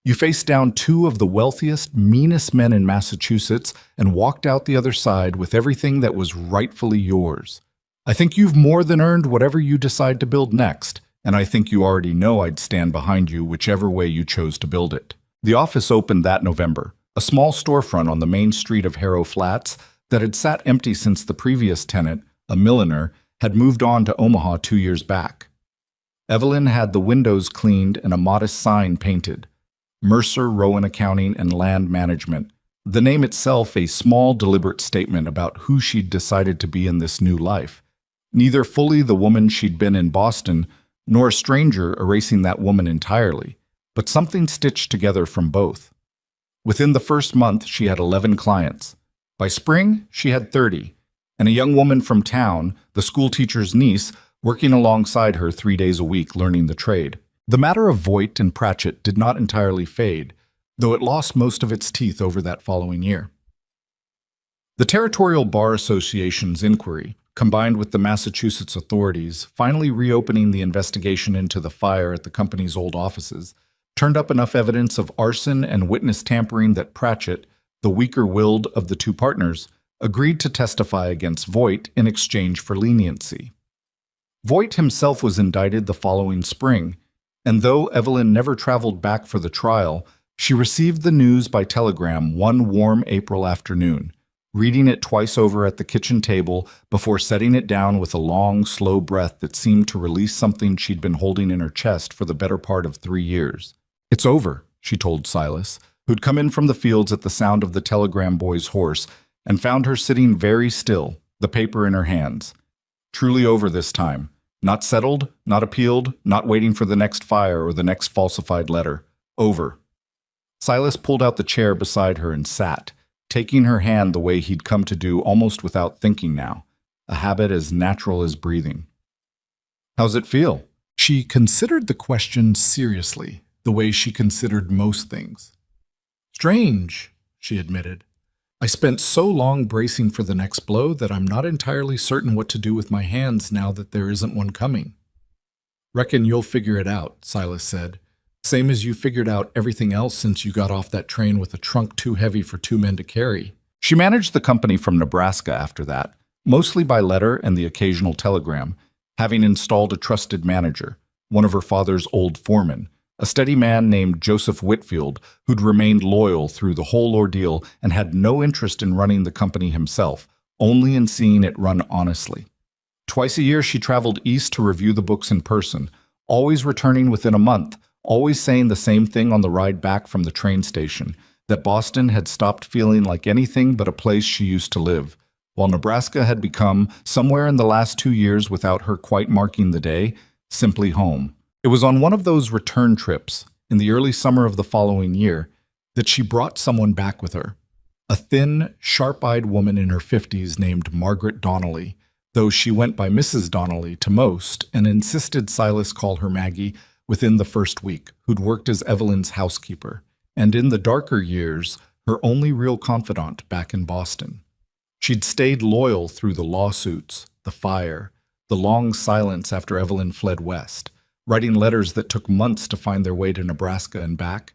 You faced down 2 of the wealthiest, meanest men in Massachusetts and walked out the other side with everything that was rightfully yours. I think you've more than earned whatever you decide to build next, and I think you already know I'd stand behind you whichever way you chose to build it." The office opened that November, a small storefront on the main street of Harrow Flats that had sat empty since the previous tenant, a milliner, had moved on to Omaha 2 years back. Evelyn had the windows cleaned and a modest sign painted. Mercer Rowan Accounting and Land Management. The name itself a small, deliberate statement about who she'd decided to be in this new life. Neither fully the woman she'd been in Boston, nor a stranger erasing that woman entirely, but something stitched together from both. Within the first month, she had 11 clients. By spring, she had 30, and a young woman from town, the schoolteacher's niece, working alongside her 3 days a week learning the trade. The matter of Voigt and Pratchett did not entirely fade, though it lost most of its teeth over that following year. The Territorial Bar Association's inquiry, combined with the Massachusetts authorities finally reopening the investigation into the fire at the company's old offices, turned up enough evidence of arson and witness tampering that Pratchett, the weaker-willed of the 2 partners, agreed to testify against Voigt in exchange for leniency. Voigt himself was indicted the following spring, and though Evelyn never traveled back for the trial, she received the news by telegram one warm April afternoon, reading it twice over at the kitchen table before setting it down with a long, slow breath that seemed to release something she'd been holding in her chest for the better part of 3 years. "It's over," she told Silas, who'd come in from the fields at the sound of the telegram boy's horse and found her sitting very still, the paper in her hands. "Truly over this time. Not settled, not appealed, not waiting for the next fire or the next falsified letter. Over. Silas pulled out the chair beside her and sat, taking her hand the way he'd come to do almost without thinking now, a habit as natural as breathing. How's it feel? She considered the question seriously, the way she considered most things. Strange, she admitted. I spent so long bracing for the next blow that I'm not entirely certain what to do with my hands now that there isn't one coming. Reckon you'll figure it out, Silas said. Same as you figured out everything else since you got off that train with a trunk too heavy for two men to carry. She managed the company from Nebraska after that, mostly by letter and the occasional telegram, having installed a trusted manager, one of her father's old foremen, a steady man named Joseph Whitfield, who'd remained loyal through the whole ordeal and had no interest in running the company himself, only in seeing it run honestly. Twice a year she traveled east to review the books in person, always returning within a month, always saying the same thing on the ride back from the train station, that Boston had stopped feeling like anything but a place she used to live, while Nebraska had become, somewhere in the last 2 years without her quite marking the day, simply home. It was on one of those return trips, in the early summer of the following year, that she brought someone back with her. A thin, sharp-eyed woman in her 50s named Margaret Donnelly, though she went by Mrs. Donnelly to most and insisted Silas call her Maggie within the first week, who'd worked as Evelyn's housekeeper, and in the darker years, her only real confidant back in Boston. She'd stayed loyal through the lawsuits, the fire, the long silence after Evelyn fled west, writing letters that took months to find their way to Nebraska and back.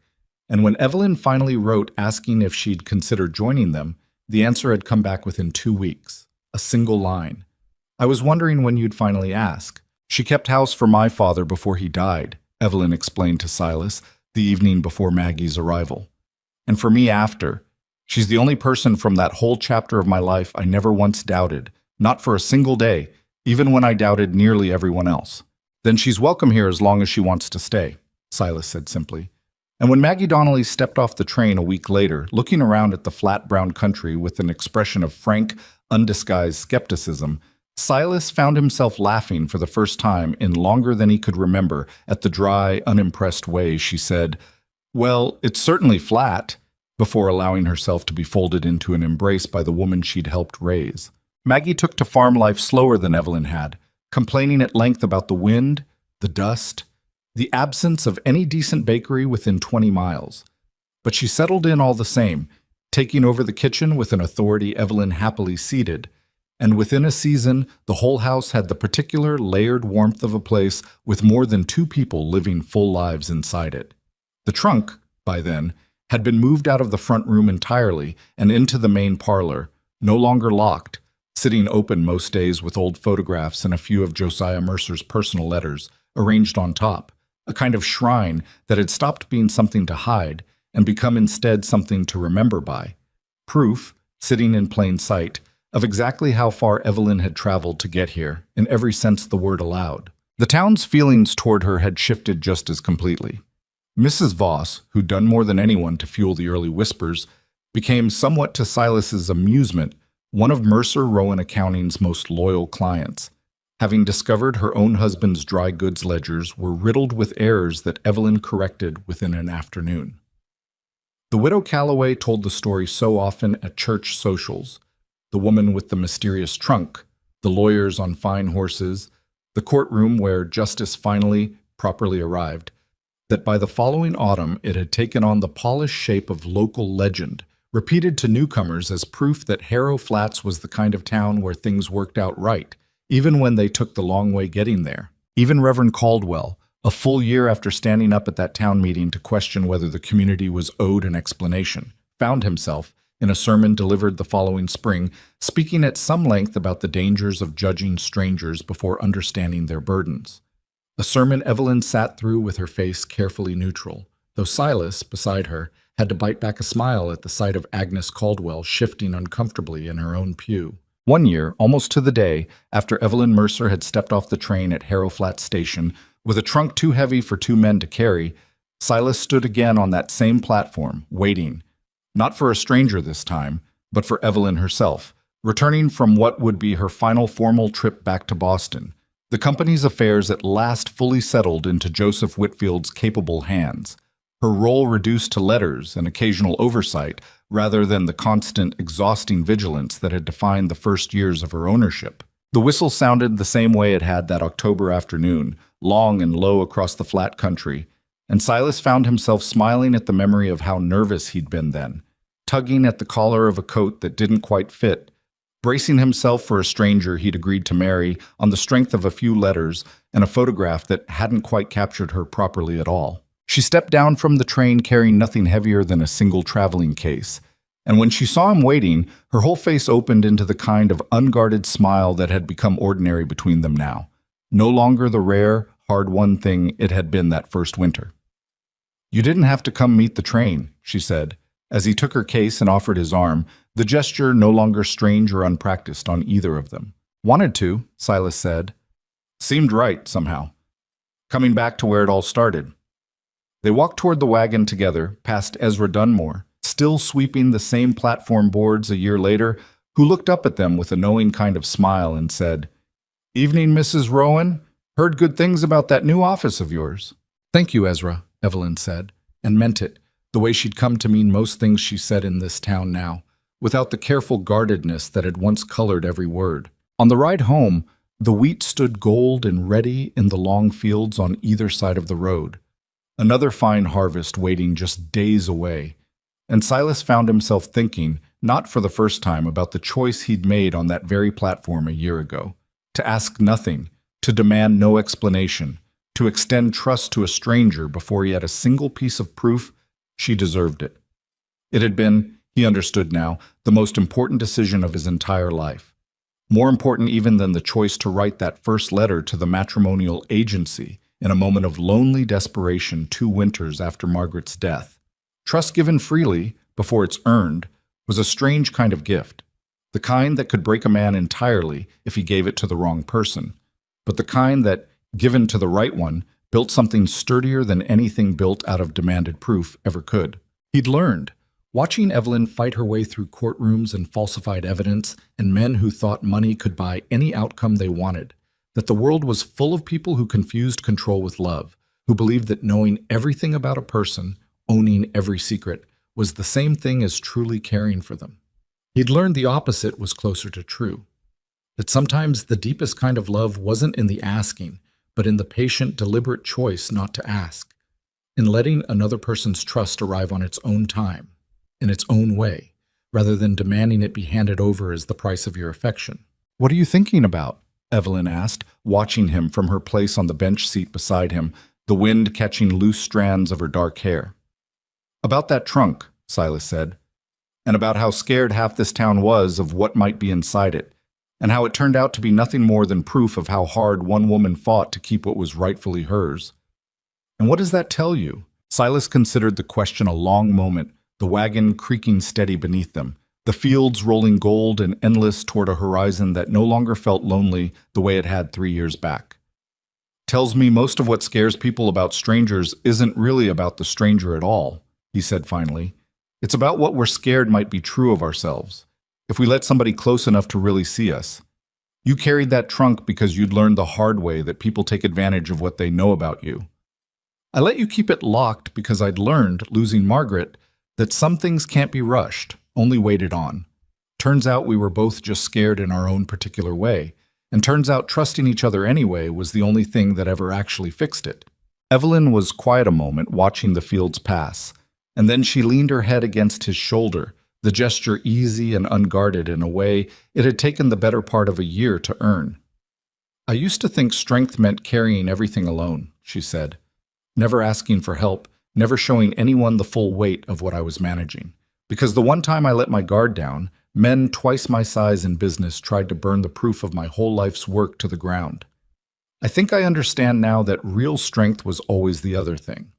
And when Evelyn finally wrote asking if she'd consider joining them, the answer had come back within 2 weeks. A single line. I was wondering when you'd finally ask. She kept house for my father before he died, Evelyn explained to Silas the evening before Maggie's arrival. And for me after. She's the only person from that whole chapter of my life I never once doubted, not for a single day, even when I doubted nearly everyone else. Then she's welcome here as long as she wants to stay, Silas said simply. And when Maggie Donnelly stepped off the train a week later, looking around at the flat brown country with an expression of frank, undisguised skepticism, Silas found himself laughing for the first time in longer than he could remember at the dry, unimpressed way she said, "Well, it's certainly flat," before allowing herself to be folded into an embrace by the woman she'd helped raise. Maggie took to farm life slower than Evelyn had, complaining at length about the wind, the dust, the absence of any decent bakery within 20 miles. But she settled in all the same, taking over the kitchen with an authority Evelyn happily ceded, and within a season, the whole house had the particular layered warmth of a place with more than 2 people living full lives inside it. The trunk, by then, had been moved out of the front room entirely and into the main parlor, no longer locked, sitting open most days with old photographs and a few of Josiah Mercer's personal letters arranged on top, a kind of shrine that had stopped being something to hide and become instead something to remember by. Proof, sitting in plain sight, of exactly how far Evelyn had traveled to get here, in every sense the word allowed. The town's feelings toward her had shifted just as completely. Mrs. Voss, who'd done more than anyone to fuel the early whispers, became, somewhat to Silas's amusement, one of Mercer Rowan Accounting's most loyal clients, having discovered her own husband's dry goods ledgers were riddled with errors that Evelyn corrected within an afternoon. The widow Calloway told the story so often at church socials, the woman with the mysterious trunk, the lawyers on fine horses, the courtroom where justice finally, properly arrived, that by the following autumn it had taken on the polished shape of local legend, repeated to newcomers as proof that Harrow Flats was the kind of town where things worked out right, even when they took the long way getting there. Even Reverend Caldwell, a full year after standing up at that town meeting to question whether the community was owed an explanation, found himself, in a sermon delivered the following spring, speaking at some length about the dangers of judging strangers before understanding their burdens. A sermon Evelyn sat through with her face carefully neutral, though Silas, beside her, had to bite back a smile at the sight of Agnes Caldwell shifting uncomfortably in her own pew. One year, almost to the day, after Evelyn Mercer had stepped off the train at Harrow Flat Station, with a trunk too heavy for 2 men to carry, Silas stood again on that same platform, waiting, not for a stranger this time, but for Evelyn herself, returning from what would be her final formal trip back to Boston, The company's affairs at last fully settled into Joseph Whitfield's capable hands, her role reduced to letters and occasional oversight rather than the constant, exhausting vigilance that had defined the first years of her ownership. The whistle sounded the same way it had that October afternoon, long and low across the flat country, and Silas found himself smiling at the memory of how nervous he'd been then, tugging at the collar of a coat that didn't quite fit, bracing himself for a stranger he'd agreed to marry on the strength of a few letters and a photograph that hadn't quite captured her properly at all. She stepped down from the train carrying nothing heavier than a single traveling case, and when she saw him waiting, her whole face opened into the kind of unguarded smile that had become ordinary between them now, no longer the rare, hard-won thing it had been that first winter. "You didn't have to come meet the train," she said, as he took her case and offered his arm, the gesture no longer strange or unpracticed on either of them. "Wanted to," Silas said. "Seemed right, somehow. Coming back to where it all started." They walked toward the wagon together, past Ezra Dunmore, still sweeping the same platform boards a year later, who looked up at them with a knowing kind of smile and said, "Evening, Mrs. Rowan. Heard good things about that new office of yours." "Thank you, Ezra," Evelyn said, and meant it, the way she'd come to mean most things she said in this town now, without the careful guardedness that had once colored every word. On the ride home, the wheat stood gold and ready in the long fields on either side of the road. Another fine harvest waiting just days away, and Silas found himself thinking, not for the first time, about the choice he'd made on that very platform a year ago. To ask nothing, to demand no explanation, to extend trust to a stranger before he had a single piece of proof she deserved it. It had been, he understood now, the most important decision of his entire life. More important even than the choice to write that first letter to the matrimonial agency in a moment of lonely desperation 2 winters after Margaret's death. Trust given freely, before it's earned, was a strange kind of gift. The kind that could break a man entirely if he gave it to the wrong person, but the kind that, given to the right one, built something sturdier than anything built out of demanded proof ever could. He'd learned, watching Evelyn fight her way through courtrooms and falsified evidence and men who thought money could buy any outcome they wanted, that the world was full of people who confused control with love, who believed that knowing everything about a person, owning every secret, was the same thing as truly caring for them. He'd learned the opposite was closer to true, that sometimes the deepest kind of love wasn't in the asking, but in the patient, deliberate choice not to ask, in letting another person's trust arrive on its own time, in its own way, rather than demanding it be handed over as the price of your affection. "What are you thinking about?" Evelyn asked, watching him from her place on the bench seat beside him, the wind catching loose strands of her dark hair. "About that trunk," Silas said, "and about how scared half this town was of what might be inside it, and how it turned out to be nothing more than proof of how hard one woman fought to keep what was rightfully hers." "And what does that tell you?" Silas considered the question a long moment, the wagon creaking steady beneath them, the fields rolling gold and endless toward a horizon that no longer felt lonely the way it had 3 years back. "Tells me most of what scares people about strangers isn't really about the stranger at all," he said finally. "It's about what we're scared might be true of ourselves, if we let somebody close enough to really see us. You carried that trunk because you'd learned the hard way that people take advantage of what they know about you. I let you keep it locked because I'd learned, losing Margaret, that some things can't be rushed, only waited on. Turns out we were both just scared in our own particular way, and turns out trusting each other anyway was the only thing that ever actually fixed it." Evelyn was quiet a moment, watching the fields pass, and then she leaned her head against his shoulder, the gesture easy and unguarded in a way it had taken the better part of a year to earn. "I used to think strength meant carrying everything alone," she said, never asking for help, never showing anyone the full weight of what I was managing. "Because the one time I let my guard down, men twice my size in business tried to burn the proof of my whole life's work to the ground. I think I understand now that real strength was always the other thing.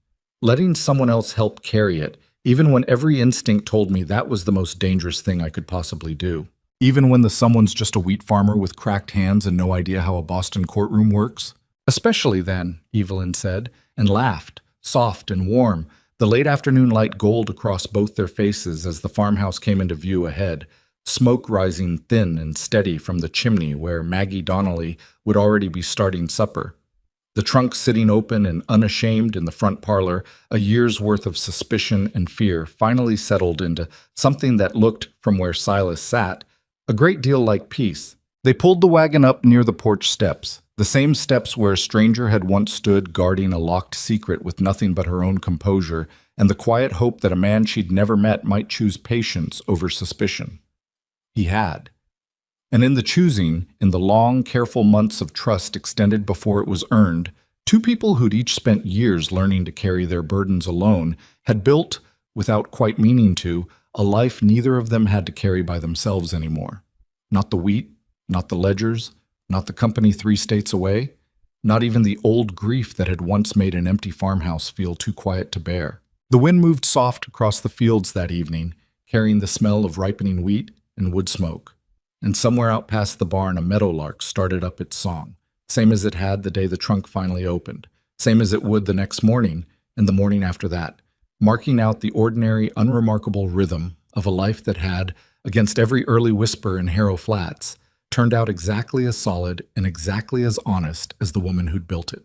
Letting someone else help carry it, even when every instinct told me that was the most dangerous thing I could possibly do. Even when the someone's just a wheat farmer with cracked hands and no idea how a Boston courtroom works. Especially then," Evelyn said, and laughed, soft and warm, the late afternoon light gold across both their faces as the farmhouse came into view ahead, smoke rising thin and steady from the chimney where Maggie Donnelly would already be starting supper. The trunk sitting open and unashamed in the front parlor, a year's worth of suspicion and fear finally settled into something that looked, from where Silas sat, a great deal like peace. They pulled the wagon up near the porch steps, the same steps where a stranger had once stood guarding a locked secret with nothing but her own composure and the quiet hope that a man she'd never met might choose patience over suspicion. He had. And in the choosing, in the long, careful months of trust extended before it was earned, two people who'd each spent years learning to carry their burdens alone had built, without quite meaning to, a life neither of them had to carry by themselves anymore. Not the wheat, not the ledgers, not the company 3 states away, not even the old grief that had once made an empty farmhouse feel too quiet to bear. The wind moved soft across the fields that evening, carrying the smell of ripening wheat and wood smoke. And somewhere out past the barn a meadowlark started up its song, same as it had the day the trunk finally opened, same as it would the next morning and the morning after that, marking out the ordinary, unremarkable rhythm of a life that had, against every early whisper in Harrow Flats, turned out exactly as solid and exactly as honest as the woman who'd built it.